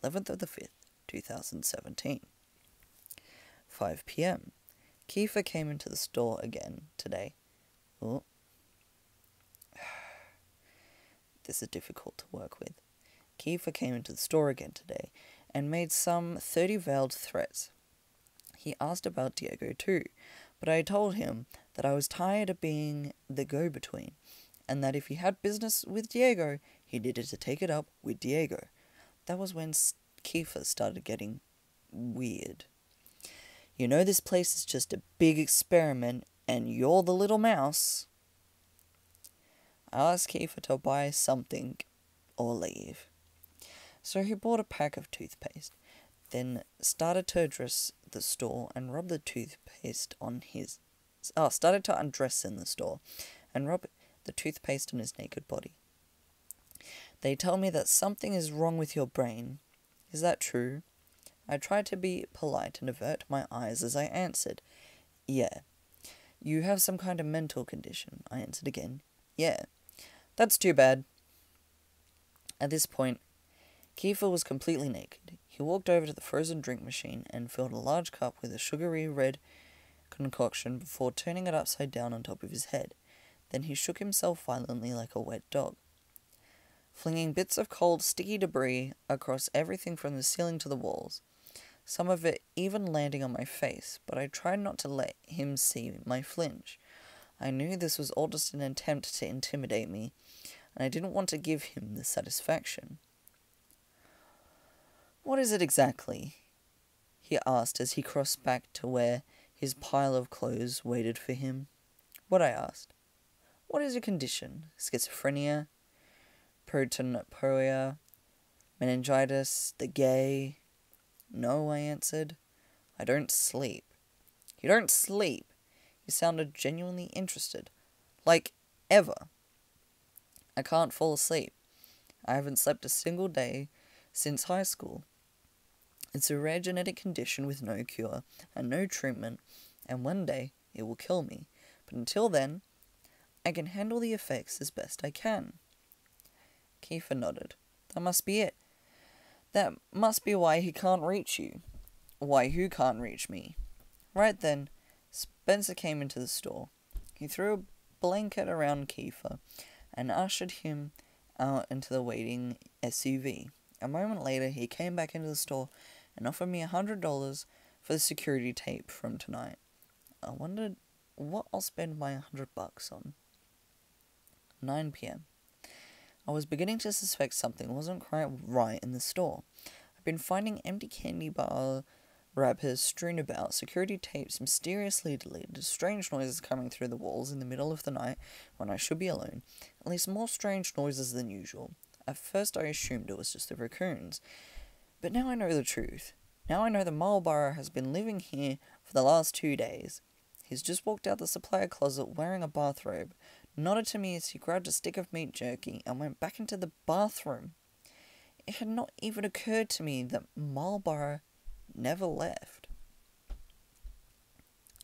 11th of the 5th, 2017. 5 p.m. Kiefer came into the store again today. Oh. This is difficult to work with. Kiefer came into the store again today and made some 30 veiled threats. He asked about Diego too, but I told him that I was tired of being the go-between, and that if he had business with Diego, he needed to take it up with Diego. That was when Kiefer started getting weird. You know, this place is just a big experiment, and you're the little mouse. I asked Kiefer to buy something or leave. So he bought a pack of toothpaste, then started to undress in the store and rub the toothpaste on his naked body. They tell me that something is wrong with your brain. Is that true? I tried to be polite and avert my eyes as I answered. Yeah. You have some kind of mental condition, I answered again. Yeah. That's too bad. At this point, Kiefer was completely naked. He walked over to the frozen drink machine and filled a large cup with a sugary red concoction before turning it upside down on top of his head. Then he shook himself violently like a wet dog, flinging bits of cold, sticky debris across everything from the ceiling to the walls, some of it even landing on my face, but I tried not to let him see my flinch. I knew this was all just an attempt to intimidate me, and I didn't want to give him the satisfaction. What is it exactly? He asked as he crossed back to where his pile of clothes waited for him. What, I asked. What is your condition? Schizophrenia? Protonoporia? Meningitis? The gay? No, I answered. I don't sleep. You don't sleep? He sounded genuinely interested. Like, ever. I can't fall asleep. I haven't slept a single day since high school. It's a rare genetic condition with no cure and no treatment, and one day it will kill me. But until then, I can handle the effects as best I can. Kiefer nodded. That must be it. That must be why he can't reach you. Why you can't reach me. Right then, Spencer came into the store. He threw a blanket around Kiefer and ushered him out into the waiting SUV. A moment later, he came back into the store and offered me $100 for the security tape from tonight. I wondered what I'll spend my $100 on. 9 p.m. I was beginning to suspect something wasn't quite right in the store. I've been finding empty candy bar wrappers strewn about, security tapes mysteriously deleted, strange noises coming through the walls in the middle of the night when I should be alone, at least more strange noises than usual. At first I assumed it was just the raccoons, but now I know the truth. Now I know the Marlborough has been living here for the last 2 days. He's just walked out the supplier closet wearing a bathrobe, nodded to me as he grabbed a stick of meat jerky and went back into the bathroom. It had not even occurred to me that Marlborough never left.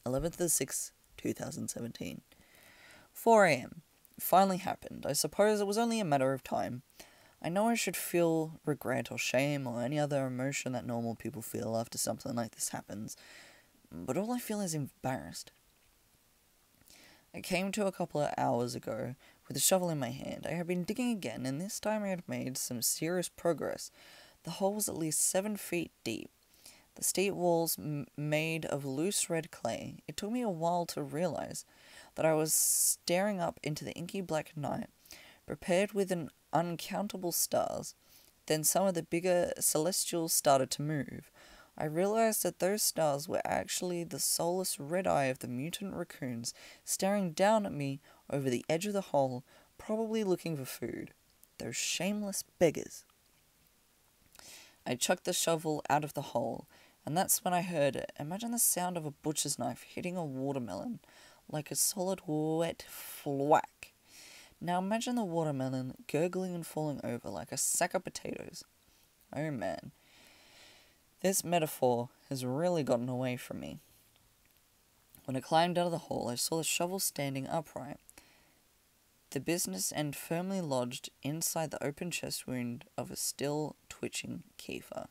11th of 6th, 2017. 4 a.m. It finally happened. I suppose it was only a matter of time. I know I should feel regret or shame or any other emotion that normal people feel after something like this happens, but all I feel is embarrassed. I came to a couple of hours ago with a shovel in my hand. I had been digging again, and this time I had made some serious progress. The hole was at least 7 feet deep. The steep walls made of loose red clay. It took me a while to realize that I was staring up into the inky black night, prepared with an uncountable stars. Then some of the bigger celestials started to move. I realized that those stars were actually the soulless red eye of the mutant raccoons staring down at me over the edge of the hole, probably looking for food. Those shameless beggars. I chucked the shovel out of the hole, and that's when I heard it. Imagine the sound of a butcher's knife hitting a watermelon, like a solid wet thwack. Now imagine the watermelon gurgling and falling over like a sack of potatoes. Oh man. This metaphor has really gotten away from me. When I climbed out of the hole, I saw the shovel standing upright, the business end firmly lodged inside the open chest wound of a still twitching Kiefer.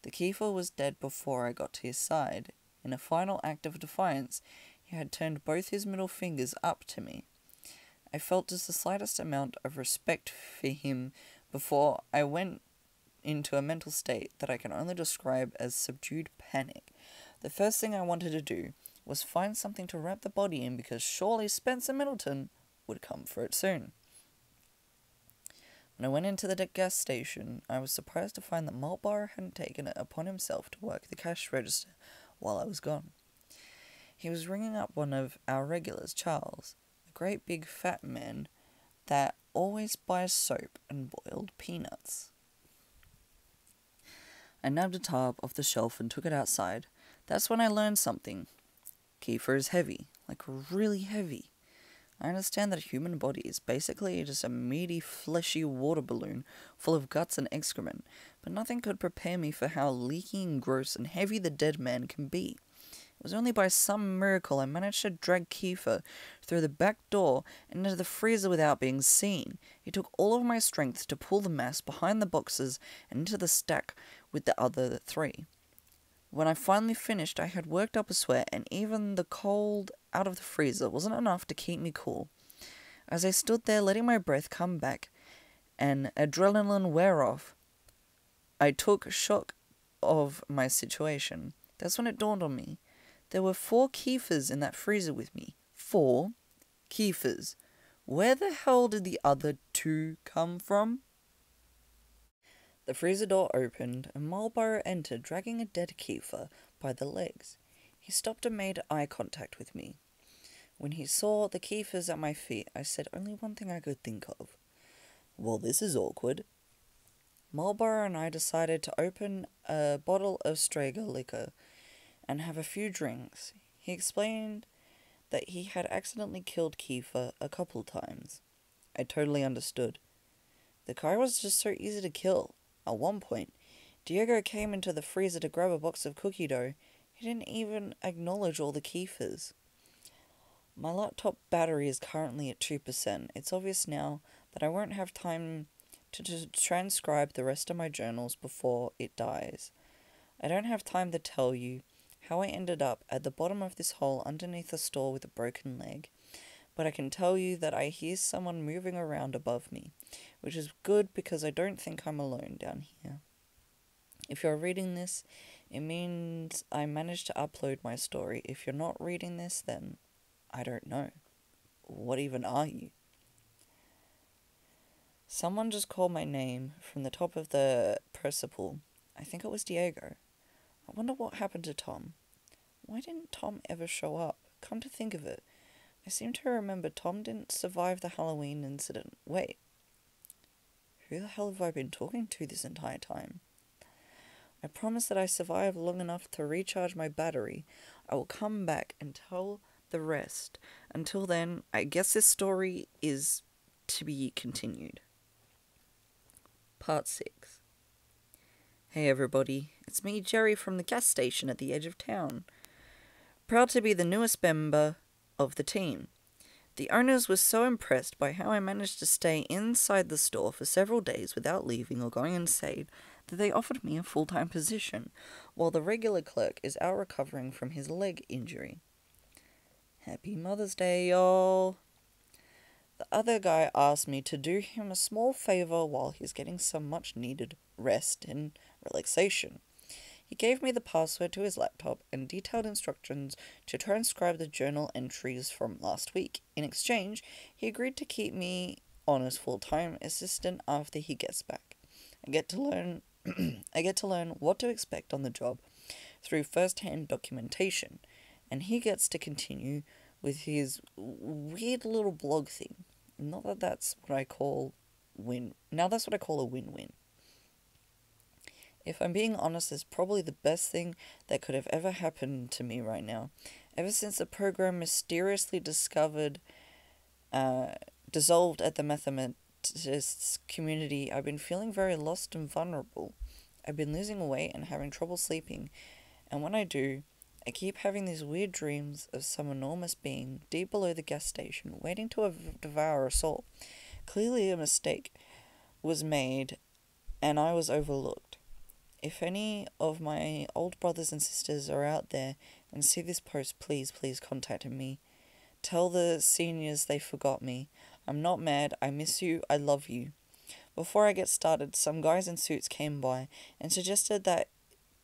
The Kiefer was dead before I got to his side. In a final act of defiance, he had turned both his middle fingers up to me. I felt just the slightest amount of respect for him before I went into a mental state that I can only describe as subdued panic. The first thing I wanted to do was find something to wrap the body in, because surely Spencer Middleton would come for it soon. When I went into the gas station, I was surprised to find that Maltbar hadn't taken it upon himself to work the cash register while I was gone. He was ringing up one of our regulars, Charles, a great big fat man that always buys soap and boiled peanuts. I nabbed a tub off the shelf and took it outside. That's when I learned something. Kefir is heavy, like really heavy. I understand that a human body is basically just a meaty, fleshy water balloon full of guts and excrement, but nothing could prepare me for how leaky and gross and heavy the dead man can be. It was only by some miracle I managed to drag Kefir through the back door and into the freezer without being seen. It took all of my strength to pull the mass behind the boxes and into the stack with the other three. When I finally finished, I had worked up a sweat, and even the cold out of the freezer wasn't enough to keep me cool. As I stood there letting my breath come back and adrenaline wear off, I took shock of my situation. That's when it dawned on me. There were 4 Kefirs in that freezer with me. 4 Kefirs. Where the hell did the other 2 come from? The freezer door opened, and Marlborough entered, dragging a dead Kefir by the legs. He stopped and made eye contact with me. When he saw the Kefirs at my feet, I said only one thing I could think of. Well, this is awkward. Marlborough and I decided to open a bottle of Strager liquor and have a few drinks. He explained that he had accidentally killed Kefir a couple times. I totally understood. The guy was just so easy to kill. At one point, Diego came into the freezer to grab a box of cookie dough. He didn't even acknowledge all the Kefirs. My laptop battery is currently at 2%. It's obvious now that I won't have time to transcribe the rest of my journals before it dies. I don't have time to tell you how I ended up at the bottom of this hole underneath a store with a broken leg, but I can tell you that I hear someone moving around above me, which is good because I don't think I'm alone down here. If you're reading this, it means I managed to upload my story. If you're not reading this, then I don't know. What even are you? Someone just called my name from the top of the precipice. I think it was Diego. I wonder what happened to Tom. Why didn't Tom ever show up? Come to think of it, I seem to remember Tom didn't survive the Halloween incident. Wait. Who the hell have I been talking to this entire time? I promise that I survived long enough to recharge my battery. I will come back and tell the rest. Until then, I guess this story is to be continued. Part 6. Hey everybody, it's me, Jerry, from the gas station at the edge of town. Proud to be the newest member of the team. The owners were so impressed by how I managed to stay inside the store for several days without leaving or going insane that they offered me a full-time position, while the regular clerk is out recovering from his leg injury. Happy Mother's Day, y'all! The other guy asked me to do him a small favor while he's getting some much-needed rest and relaxation. He gave me the password to his laptop and detailed instructions to transcribe the journal entries from last week. In exchange, he agreed to keep me on as full-time assistant after he gets back. I get to learn what to expect on the job through first-hand documentation, and he gets to continue with his weird little blog thing. Not that that's what I call that's what I call a win-win. If I'm being honest, it's probably the best thing that could have ever happened to me right now. Ever since the program mysteriously dissolved at the mathematics community, I've been feeling very lost and vulnerable. I've been losing weight and having trouble sleeping, and when I do, I keep having these weird dreams of some enormous being deep below the gas station, waiting to devour us all. Clearly a mistake was made, and I was overlooked. If any of my old brothers and sisters are out there and see this post, please contact me. Tell the seniors they forgot me. I'm not mad. I miss you. I love you. Before I get started, some guys in suits came by and suggested that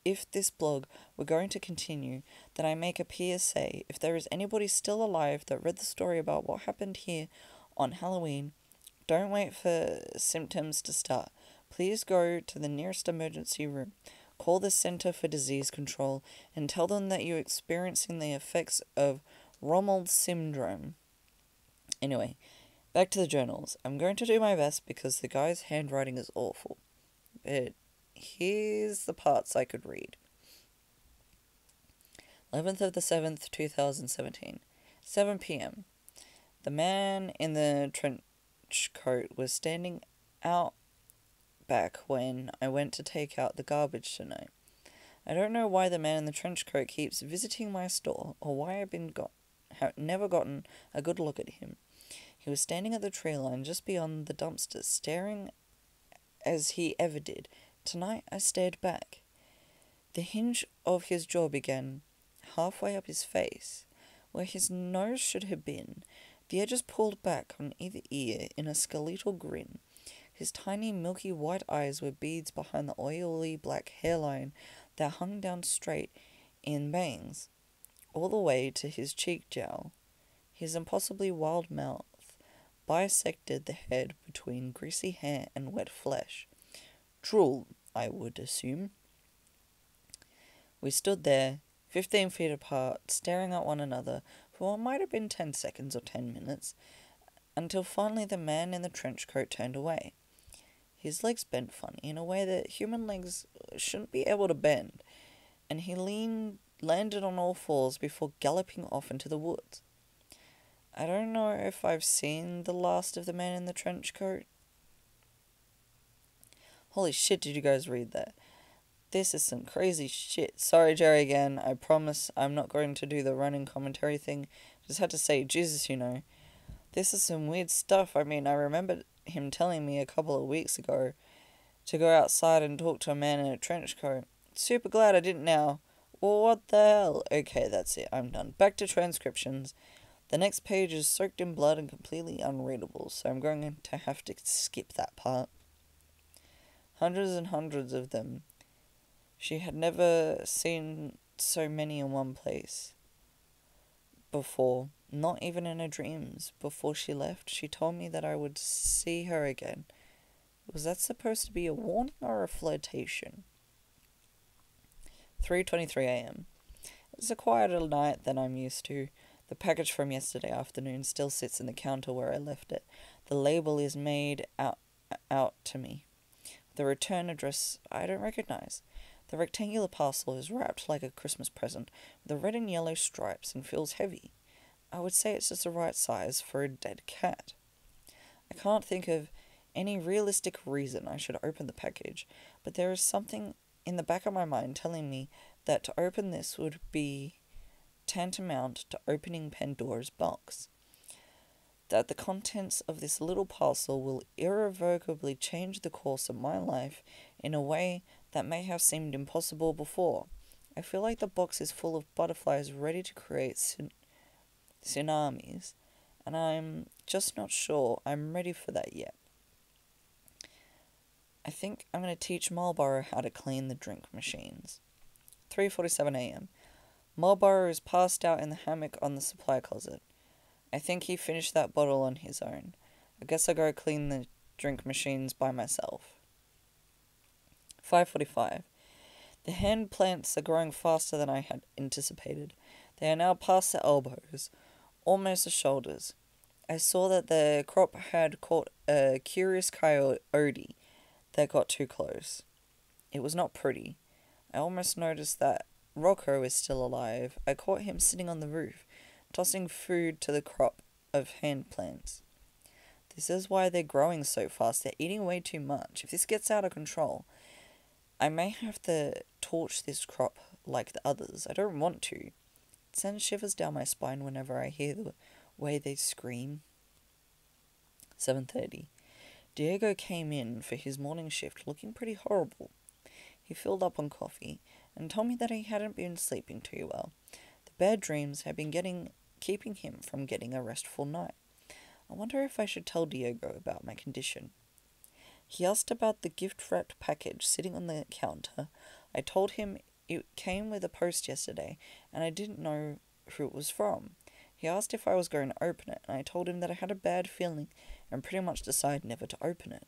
if this blog were going to continue, that I make a PSA. If there is anybody still alive that read the story about what happened here on Halloween, don't wait for symptoms to start. Please go to the nearest emergency room, call the Center for Disease Control, and tell them that you're experiencing the effects of Rommel syndrome. Anyway, back to the journals. I'm going to do my best because the guy's handwriting is awful. But here's the parts I could read. 11th of the 7th, 2017. 7 p.m. The man in the trench coat was standing out back when I went to take out the garbage tonight. I don't know why the man in the trench coat keeps visiting my store, or why have never gotten a good look at him. He was standing at the tree line just beyond the dumpsters, staring as he ever did. Tonight I stared back. The hinge of his jaw began halfway up his face, where his nose should have been. The edges pulled back on either ear in a skeletal grin. His tiny milky white eyes were beads behind the oily black hairline that hung down straight in bangs, all the way to his cheek jowl. His impossibly wild mouth bisected the head between greasy hair and wet flesh. Drool, I would assume. We stood there, 15 feet apart, staring at one another for what might have been 10 seconds or 10 minutes, until finally the man in the trench coat turned away. His legs bent funny, in a way that human legs shouldn't be able to bend, and he landed on all fours before galloping off into the woods. I don't know if I've seen the last of the man in the trench coat. Holy shit, did you guys read that? This is some crazy shit. Sorry, Jerry, again. I promise I'm not going to do the running commentary thing. Just had to say, Jesus, this is some weird stuff. I mean, I remember him telling me a couple of weeks ago to go outside and talk to a man in a trench coat. Super glad I didn't now. Well, what the hell? Okay, that's it. I'm done. Back to transcriptions. The next page is soaked in blood and completely unreadable, so I'm going to have to skip that part. Hundreds and hundreds of them. She had never seen so many in one place before, not even in her dreams. Before she left, she told me that I would see her again. Was that supposed to be a warning or a flirtation? 3:23 a.m. It's a quieter night than I'm used to. The package from yesterday afternoon still sits in the counter where I left it. The label is made out to me. The return address I don't recognize. The rectangular parcel is wrapped like a Christmas present, with red and yellow stripes, and feels heavy. I would say it's just the right size for a dead cat. I can't think of any realistic reason I should open the package, but there is something in the back of my mind telling me that to open this would be tantamount to opening Pandora's box. That the contents of this little parcel will irrevocably change the course of my life in a way that may have seemed impossible before. I feel like the box is full of butterflies ready to create tsunamis, and I'm just not sure I'm ready for that yet. I think I'm going to teach Marlboro how to clean the drink machines. 3:47 a.m. Marlboro is passed out in the hammock on the supply closet. I think he finished that bottle on his own. I guess I'll go clean the drink machines by myself. 5:45. The hand plants are growing faster than I had anticipated. They are now past the elbows, almost the shoulders. I saw that the crop had caught a curious coyote that got too close. It was not pretty. I almost noticed that Rocco is still alive. I caught him sitting on the roof, tossing food to the crop of hand plants. This is why they're growing so fast. They're eating way too much. If this gets out of control, I may have to torch this crop like the others. I don't want to. It sends shivers down my spine whenever I hear the way they scream. 7:30. Diego came in for his morning shift looking pretty horrible. He filled up on coffee and told me that he hadn't been sleeping too well. The bad dreams had been keeping him from getting a restful night. I wonder if I should tell Diego about my condition. He asked about the gift-wrapped package sitting on the counter. I told him it came with a post yesterday, and I didn't know who it was from. He asked if I was going to open it, and I told him that I had a bad feeling and pretty much decided never to open it.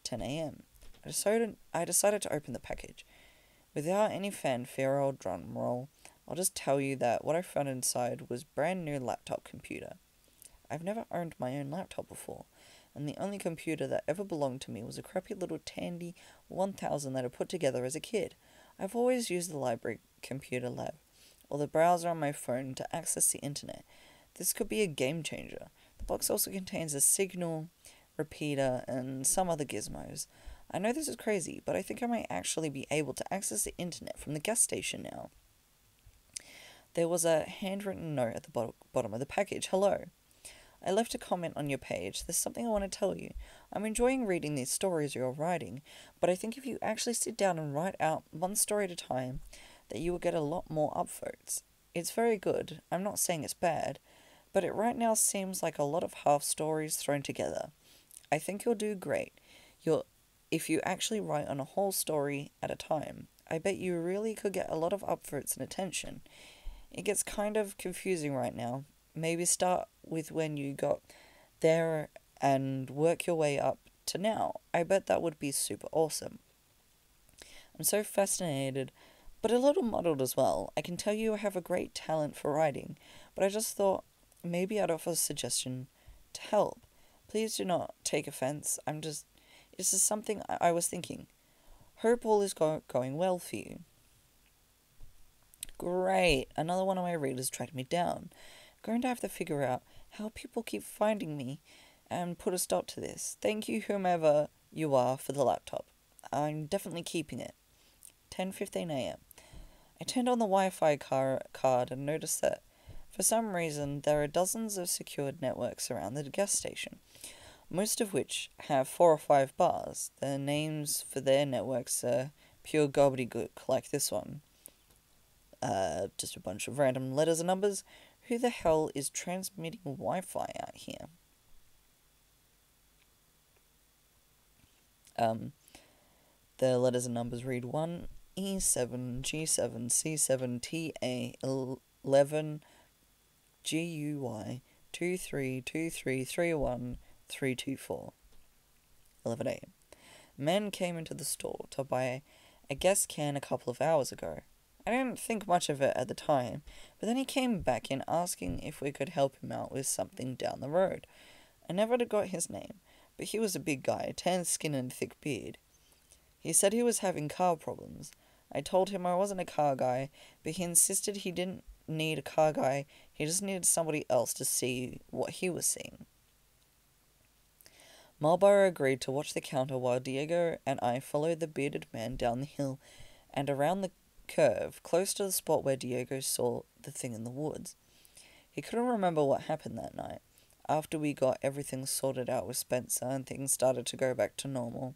10 a.m. I decided to open the package. Without any fanfare or drum roll, I'll just tell you that what I found inside was brand new laptop computer. I've never owned my own laptop before, and the only computer that ever belonged to me was a crappy little Tandy 1000 that I put together as a kid. I've always used the library computer lab, or the browser on my phone to access the internet. This could be a game changer. The box also contains a signal repeater and some other gizmos. I know this is crazy, but I think I might actually be able to access the internet from the gas station now. There was a handwritten note at the bottom of the package. Hello. I left a comment on your page. There's something I want to tell you. I'm enjoying reading these stories you're writing, but I think if you actually sit down and write out one story at a time, that you will get a lot more upvotes. It's very good. I'm not saying it's bad, but it right now seems like a lot of half stories thrown together. I think you'll do great. If you actually write on a whole story at a time. I bet you really could get a lot of upvotes and attention. It gets kind of confusing right now. Maybe start with when you got there and work your way up to now. I bet that would be super awesome. I'm so fascinated, but a little muddled as well. I can tell you I have a great talent for writing, but I just thought maybe I'd offer a suggestion to help. Please do not take offense. This is something I was thinking. Hope all is going well for you. Great. Another one of my readers tracked me down. Going to have to figure out how people keep finding me and put a stop to this. Thank you, whomever you are, for the laptop. I'm definitely keeping it. 10:15 a.m. I turned on the Wi-Fi card and noticed that, for some reason, there are dozens of secured networks around the gas station, most of which have 4 or 5 bars. The names for their networks are pure gobbledygook, like this one. Just a bunch of random letters and numbers. Who the hell is transmitting Wi-Fi out here? The letters and numbers read 1, E7, G7, C7, TA, 11, GUY, 232331, 324. 11 a.m. Man came into the store to buy a gas can a couple of hours ago. I didn't think much of it at the time, but then he came back in asking if we could help him out with something down the road. I never got his name, but he was a big guy, tan skin and thick beard. He said he was having car problems. I told him I wasn't a car guy, but he insisted he didn't need a car guy, he just needed somebody else to see what he was seeing. Marlborough agreed to watch the counter while Diego and I followed the bearded man down the hill and around the curve, close to the spot where Diego saw the thing in the woods. He couldn't remember what happened that night. After we got everything sorted out with Spencer and things started to go back to normal,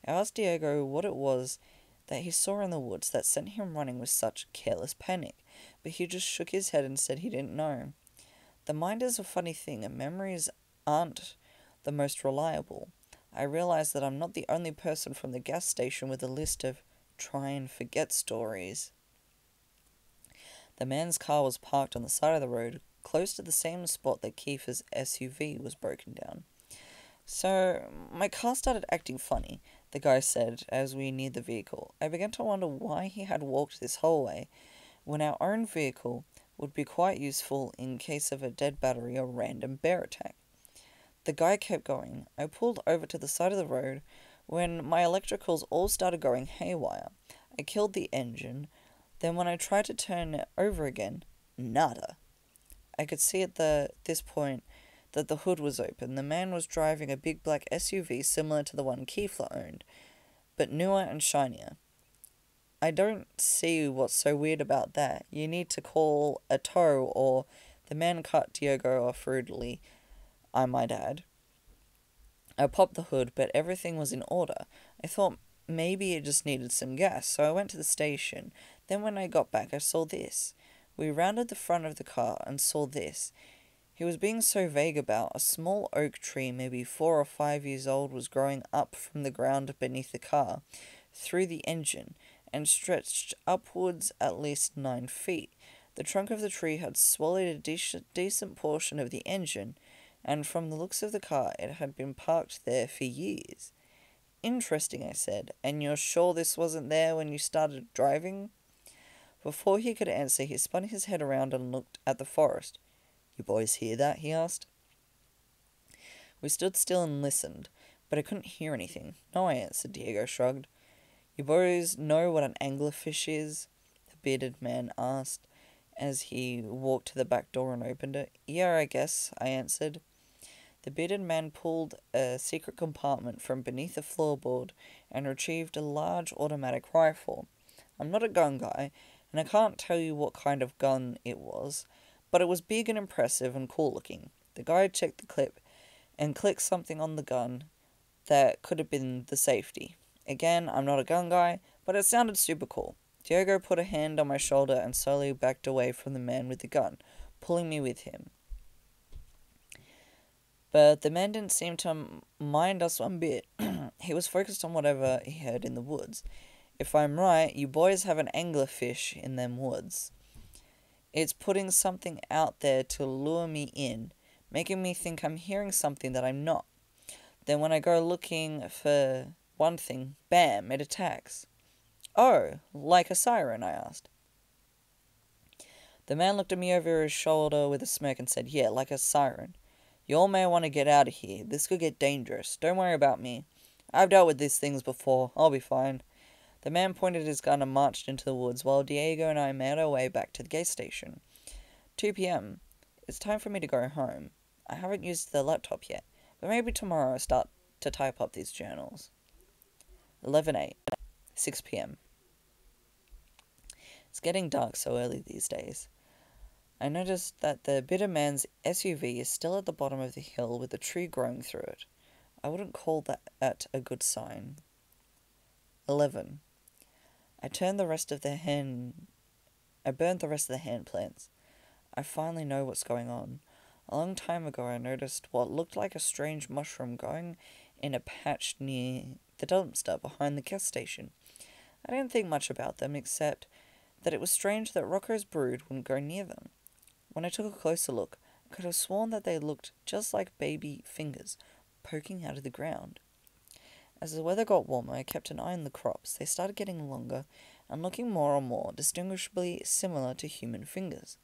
I asked Diego what it was that he saw in the woods that sent him running with such careless panic, but he just shook his head and said he didn't know. The mind is a funny thing, and memories aren't the most reliable. I realize that I'm not the only person from the gas station with a list of try and forget stories. The man's car was parked on the side of the road, close to the same spot that Kiefer's SUV was broken down. So, my car started acting funny, the guy said as we neared the vehicle. I began to wonder why he had walked this whole way, when our own vehicle would be quite useful in case of a dead battery or random bear attack. The guy kept going. I pulled over to the side of the road when my electricals all started going haywire. I killed the engine. Then when I tried to turn it over again, nada. I could see at this point that the hood was open. The man was driving a big black SUV similar to the one Kiefer owned, but newer and shinier. I don't see what's so weird about that. You need to call a tow, or the man cut Diego off rudely, I might add. I popped the hood, but everything was in order. I thought maybe it just needed some gas, so I went to the station. Then when I got back, I saw this. We rounded the front of the car and saw this. He was being so vague about. A small oak tree, maybe 4 or 5 years old, was growing up from the ground beneath the car, through the engine, and stretched upwards at least 9 feet. The trunk of the tree had swallowed a decent portion of the engine, and from the looks of the car it had been parked there for years. Interesting, I said. And you're sure this wasn't there when you started driving? Before he could answer, he spun his head around and looked at the forest. You boys hear that? He asked. We stood still and listened, but I couldn't hear anything. No, I answered. Diego shrugged. You boys know what an anglerfish is? The bearded man asked, as he walked to the back door and opened it. Yeah, I guess, I answered. The bearded man pulled a secret compartment from beneath the floorboard and retrieved a large automatic rifle. I'm not a gun guy, and I can't tell you what kind of gun it was, but it was big and impressive and cool looking. The guy checked the clip and clicked something on the gun that could have been the safety. Again, I'm not a gun guy, but it sounded super cool. Diego put a hand on my shoulder and slowly backed away from the man with the gun, pulling me with him. But the man didn't seem to mind us one bit. He was focused on whatever he heard in the woods. If I'm right, you boys have an anglerfish in them woods. It's putting something out there to lure me in, making me think I'm hearing something that I'm not. Then when I go looking for one thing, bam, it attacks. Oh, like a siren? I asked. The man looked at me over his shoulder with a smirk and said, yeah, like a siren. You all may want to get out of here. This could get dangerous. Don't worry about me. I've dealt with these things before. I'll be fine. The man pointed his gun and marched into the woods, while Diego and I made our way back to the gas station. 2 p.m. It's time for me to go home. I haven't used the laptop yet, but maybe tomorrow I'll start to type up these journals. 11:08. 6 p.m. It's getting dark so early these days. I noticed that the bitter man's SUV is still at the bottom of the hill with a tree growing through it. I wouldn't call that a good sign. 11. I burned the rest of the hand plants. I finally know what's going on. A long time ago I noticed what looked like a strange mushroom growing in a patch near the dumpster behind the gas station. I didn't think much about them, except that it was strange that Rocco's brood wouldn't go near them. When I took a closer look, I could have sworn that they looked just like baby fingers poking out of the ground. As the weather got warmer, I kept an eye on the crops. They started getting longer and looking more and more distinguishably similar to human fingers.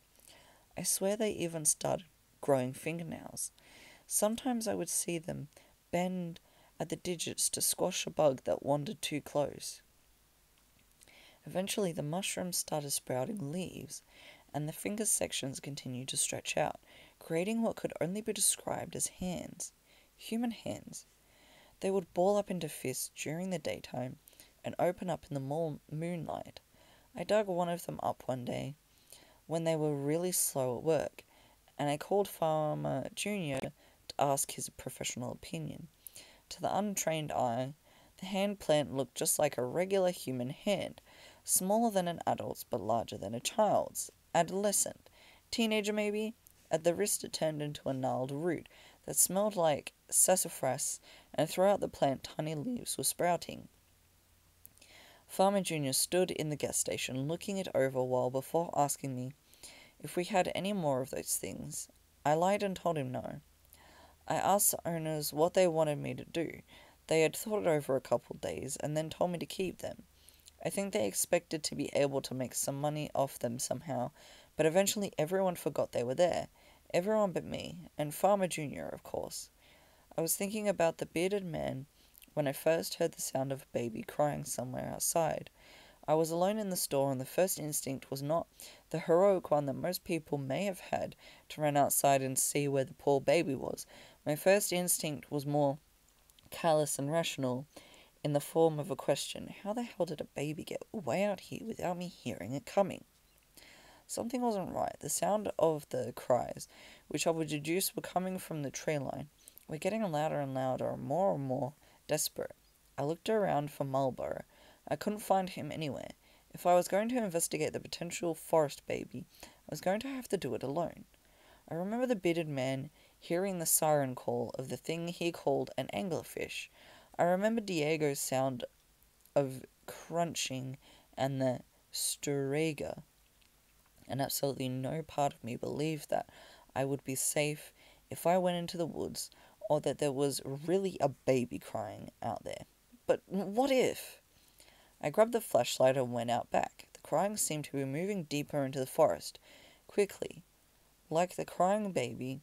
I swear they even started growing fingernails. Sometimes I would see them bend at the digits to squash a bug that wandered too close. Eventually, the mushrooms started sprouting leaves, and the finger sections continued to stretch out, creating what could only be described as hands. Human hands. They would ball up into fists during the daytime and open up in the moonlight. I dug one of them up one day when they were really slow at work, and I called Farmer Junior to ask his professional opinion. To the untrained eye, the hand plant looked just like a regular human hand, smaller than an adult's but larger than a child's. Adolescent. Teenager maybe? At the wrist it turned into a gnarled root that smelled like sassafras, and throughout the plant tiny leaves were sprouting. Farmer Junior stood in the gas station looking it over a while before asking me if we had any more of those things. I lied and told him no. I asked the owners what they wanted me to do. They had thought it over a couple of days and then told me to keep them. I think they expected to be able to make some money off them somehow, but eventually everyone forgot they were there. Everyone but me, and Farmer Junior, of course. I was thinking about the bearded man when I first heard the sound of a baby crying somewhere outside. I was alone in the store, and the first instinct was not the heroic one that most people may have had to run outside and see where the poor baby was. My first instinct was more callous and rational, in the form of a question. How the hell did a baby get way out here without me hearing it coming? Something wasn't right. The sound of the cries, which I would deduce were coming from the tree line, were getting louder and louder, more and more desperate. I looked around for Marlborough. I couldn't find him anywhere. If I was going to investigate the potential forest baby, I was going to have to do it alone. I remember the bearded man hearing the siren call of the thing he called an anglerfish. I remember Diego's sound of crunching and the strega, and absolutely no part of me believed that I would be safe if I went into the woods, or that there was really a baby crying out there. But what if? I grabbed the flashlight and went out back. The crying seemed to be moving deeper into the forest, quickly, like the crying baby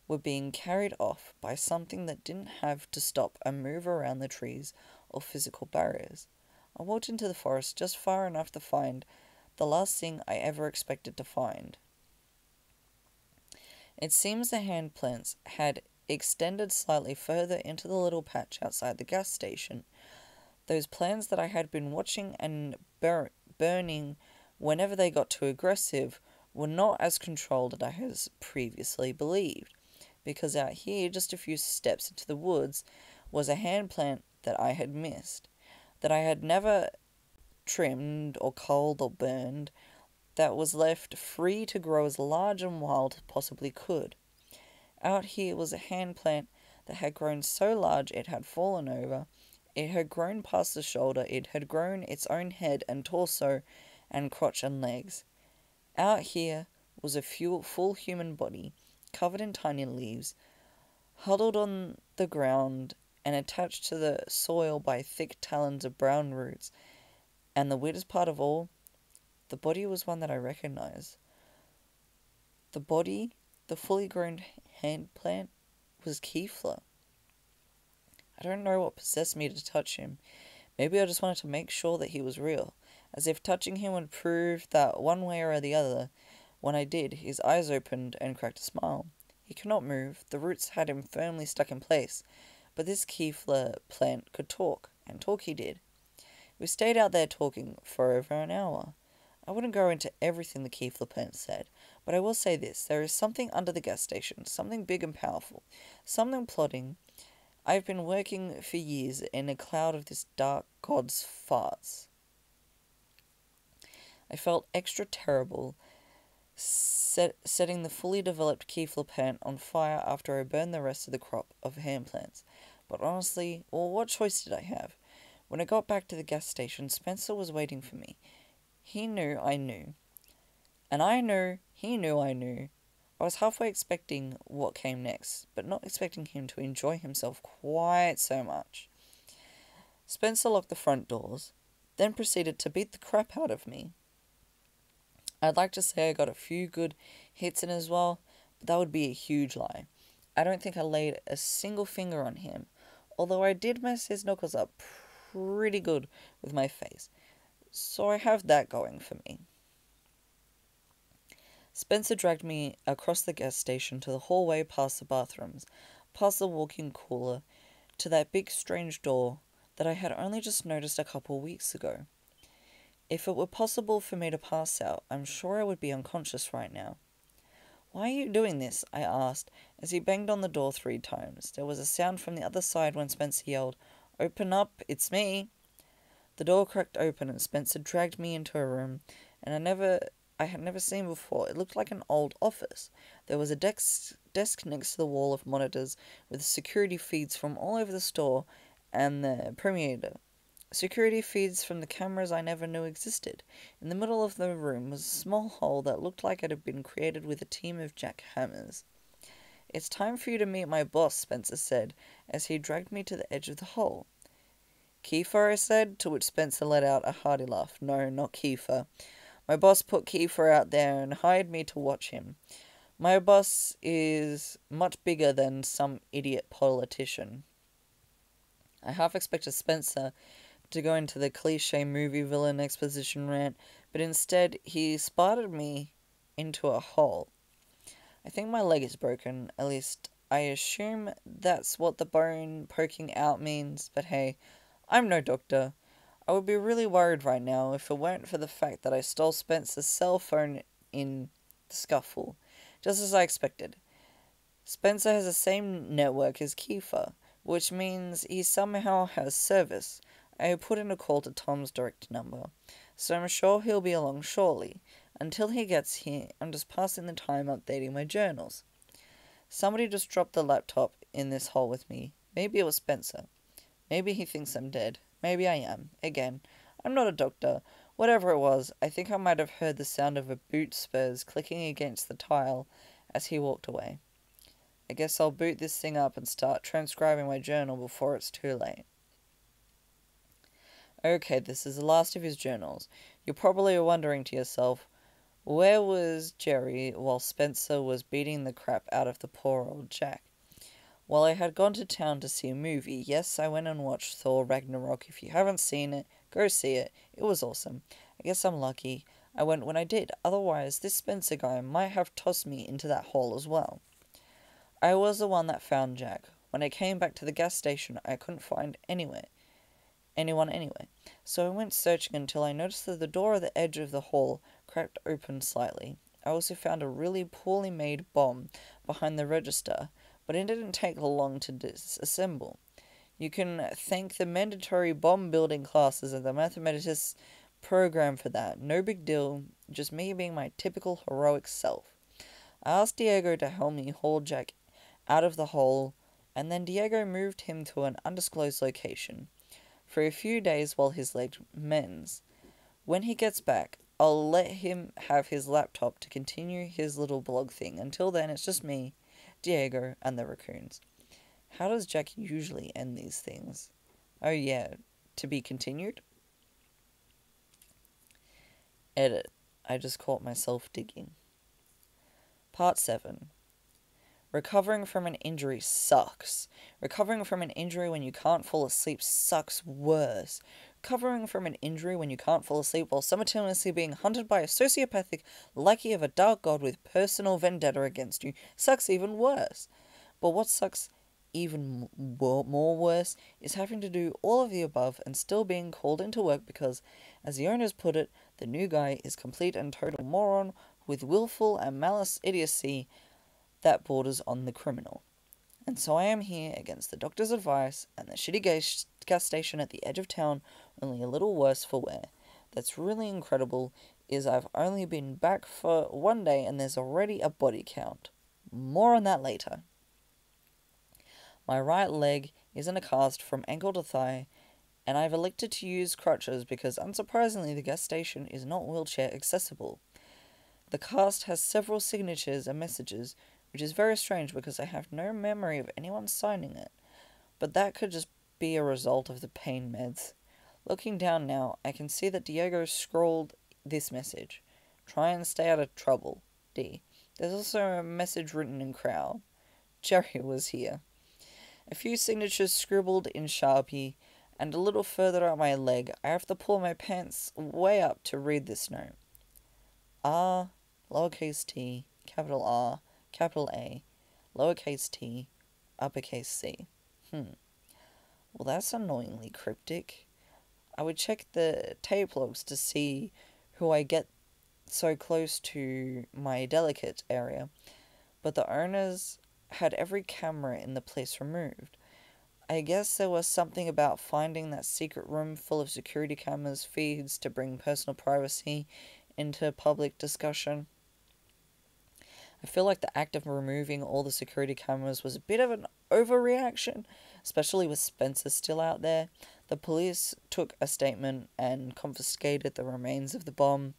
were being carried off by something that didn't have to stop and move around the trees or physical barriers. I walked into the forest just far enough to find the last thing I ever expected to find. It seems the hand plants had extended slightly further into the little patch outside the gas station. Those plants that I had been watching and burning whenever they got too aggressive were not as controlled as I had previously believed, because out here, just a few steps into the woods, was a hand plant that I had missed, that I had never trimmed or culled or burned, that was left free to grow as large and wild as possibly could. Out here was a hand plant that had grown so large it had fallen over, it had grown past the shoulder, it had grown its own head and torso and crotch and legs. Out here was a full human body, covered in tiny leaves, huddled on the ground and attached to the soil by thick talons of brown roots. And the weirdest part of all, the body was one that I recognized. The body, the fully grown hand plant, was Kiefer. I don't know what possessed me to touch him. Maybe I just wanted to make sure that he was real, as if touching him would prove that one way or the other. When I did, his eyes opened and cracked a smile. He could not move, the roots had him firmly stuck in place, but this Kiefer plant could talk, and talk he did. We stayed out there talking for over an hour. I wouldn't go into everything the Kiefer plant said, but I will say this: there is something under the gas station, something big and powerful, something plotting. I've been working for years in a cloud of this dark god's farts. I felt extra terrible setting the fully developed Kiefer plant on fire after I burned the rest of the crop of hand plants. But honestly, well, what choice did I have? When I got back to the gas station, Spencer was waiting for me. He knew I knew. And I knew he knew I knew. I was halfway expecting what came next, but not expecting him to enjoy himself quite so much. Spencer locked the front doors, then proceeded to beat the crap out of me. I'd like to say I got a few good hits in as well, but that would be a huge lie. I don't think I laid a single finger on him, although I did mess his knuckles up pretty good with my face, so I have that going for me. Spencer dragged me across the gas station to the hallway, past the bathrooms, past the walk-in cooler, to that big strange door that I had only just noticed a couple weeks ago. If it were possible for me to pass out, I'm sure I would be unconscious right now. "Why are you doing this?" I asked, as he banged on the door 3 times. There was a sound from the other side when Spencer yelled, "Open up, it's me!" The door cracked open and Spencer dragged me into a room I had never seen before. It looked like an old office. There was a desk next to the wall of monitors with security feeds from all over the store and the Premiere. Security feeds from the cameras I never knew existed. In the middle of the room was a small hole that looked like it had been created with a team of jackhammers. "It's time for you to meet my boss," Spencer said, as he dragged me to the edge of the hole. "Kiefer," I said, to which Spencer let out a hearty laugh. "No, not Kiefer. My boss put Kiefer out there and hired me to watch him. My boss is much bigger than some idiot politician." I half expected Spencer to go into the cliche movie villain exposition rant, but instead he spotted me into a hole. I think my leg is broken, at least I assume that's what the bone poking out means, but hey, I'm no doctor. I would be really worried right now if it weren't for the fact that I stole Spencer's cell phone in the scuffle, just as I expected. Spencer has the same network as Kiefer, which means he somehow has service. I put in a call to Tom's direct number, so I'm sure he'll be along shortly. Until he gets here, I'm just passing the time updating my journals. Somebody just dropped the laptop in this hole with me. Maybe it was Spencer. Maybe he thinks I'm dead. Maybe I am. Again, I'm not a doctor. Whatever it was, I think I might have heard the sound of a boot spurs clicking against the tile as he walked away. I guess I'll boot this thing up and start transcribing my journal before it's too late. Okay, this is the last of his journals. You're probably wondering to yourself, where was Jerry while Spencer was beating the crap out of the poor old Jack? Well, I had gone to town to see a movie. Yes, I went and watched Thor Ragnarok. If you haven't seen it, go see it. It was awesome. I guess I'm lucky I went when I did. Otherwise, this Spencer guy might have tossed me into that hole as well. I was the one that found Jack. When I came back to the gas station, I couldn't find anyone anywhere. So I went searching until I noticed that the door at the edge of the hall cracked open slightly. I also found a really poorly made bomb behind the register, but it didn't take long to disassemble. You can thank the mandatory bomb building classes of the mathematics program for that. No big deal, just me being my typical heroic self. I asked Diego to help me haul Jack out of the hole, and then Diego moved him to an undisclosed location for a few days while his leg mends. When he gets back, I'll let him have his laptop to continue his little blog thing. Until then, it's just me, Diego, and the raccoons. How does Jack usually end these things? Oh yeah, to be continued? Edit. I just caught myself digging. Part 7. Recovering from an injury sucks. Recovering from an injury when you can't fall asleep sucks worse. Recovering from an injury when you can't fall asleep while simultaneously being hunted by a sociopathic lackey of a dark god with personal vendetta against you sucks even worse. But what sucks even more worse is having to do all of the above and still being called into work because, as the owners put it, the new guy is complete and total moron with willful and malice idiocy that borders on the criminal. And so I am here against the doctor's advice and the shitty gas station at the edge of town, only a little worse for wear. That's really incredible is I've only been back for 1 day and there's already a body count. More on that later. My right leg is in a cast from ankle to thigh, and I've elected to use crutches because unsurprisingly the gas station is not wheelchair accessible. The cast has several signatures and messages, which is very strange because I have no memory of anyone signing it, but that could just be a result of the pain meds. Looking down now, I can see that Diego scrawled this message. Try and stay out of trouble, D. There's also a message written in Crow. Jerry was here. A few signatures scribbled in Sharpie, and a little further up my leg, I have to pull my pants way up to read this note. R, lowercase t, capital R, capital A, lowercase t, uppercase C. Well, that's annoyingly cryptic. I would check the tape logs to see who I get so close to my delicate area, but the owners had every camera in the place removed. I guess there was something about finding that secret room full of security cameras feeds to bring personal privacy into public discussion. I feel like the act of removing all the security cameras was a bit of an overreaction, especially with Spencer still out there. The police took a statement and confiscated the remains of the bomb.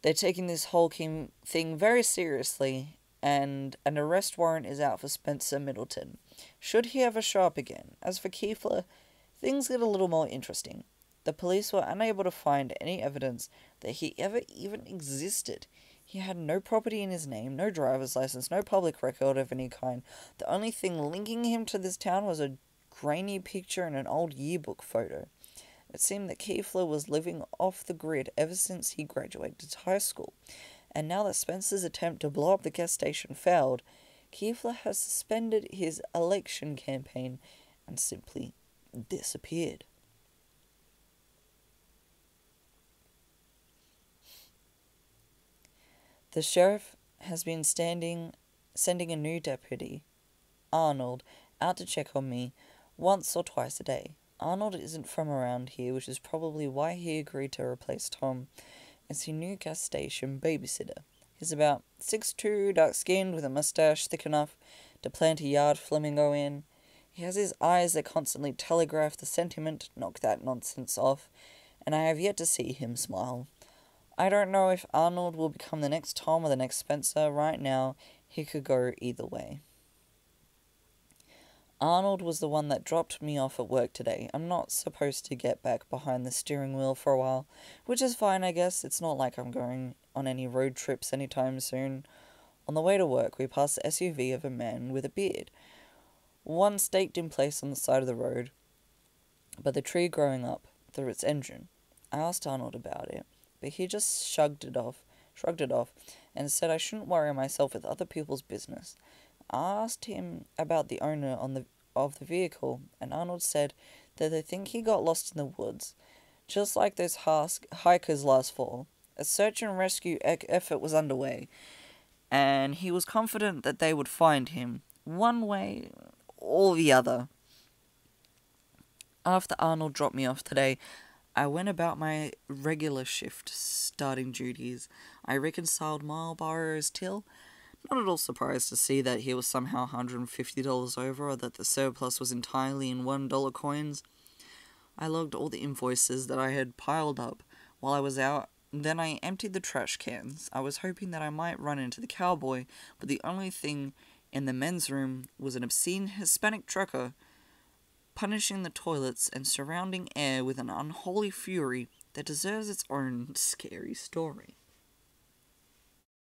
They're taking this whole thing very seriously, and an arrest warrant is out for Spencer Middleton, should he ever show up again. As for Kiefer, things get a little more interesting. The police were unable to find any evidence that he ever even existed. He had no property in his name, no driver's license, no public record of any kind. The only thing linking him to this town was a grainy picture and an old yearbook photo. It seemed that Kiefer was living off the grid ever since he graduated high school. And now that Spencer's attempt to blow up the gas station failed, Kiefer has suspended his election campaign and simply disappeared. The sheriff has been sending a new deputy, Arnold, out to check on me once or twice a day. Arnold isn't from around here, which is probably why he agreed to replace Tom. is your new gas station babysitter. He's about 6'2", dark-skinned, with a mustache thick enough to plant a yard flamingo in. He has his eyes that constantly telegraph the sentiment, knock that nonsense off, and I have yet to see him smile. I don't know if Arnold will become the next Tom or the next Spencer. Right now, he could go either way. Arnold was the one that dropped me off at work today. I'm not supposed to get back behind the steering wheel for a while, which is fine, I guess. It's not like I'm going on any road trips anytime soon. On the way to work, we passed the SUV of a man with a beard, one staked in place on the side of the road, but the tree growing up through its engine. I asked Arnold about it, but he just shrugged it off, and said I shouldn't worry myself with other people's business. I asked him about the owner of the vehicle, and Arnold said that they think he got lost in the woods, just like those hikers last fall. A search and rescue effort was underway, and he was confident that they would find him, one way or the other. After Arnold dropped me off today, I went about my regular shift starting duties. I reconciled Marlboro's till. Not at all surprised to see that he was somehow $150 over, or that the surplus was entirely in $1 coins. I logged all the invoices that I had piled up while I was out. Then I emptied the trash cans. I was hoping that I might run into the cowboy, but the only thing in the men's room was an obscene Hispanic trucker punishing the toilets and surrounding air with an unholy fury that deserves its own scary story.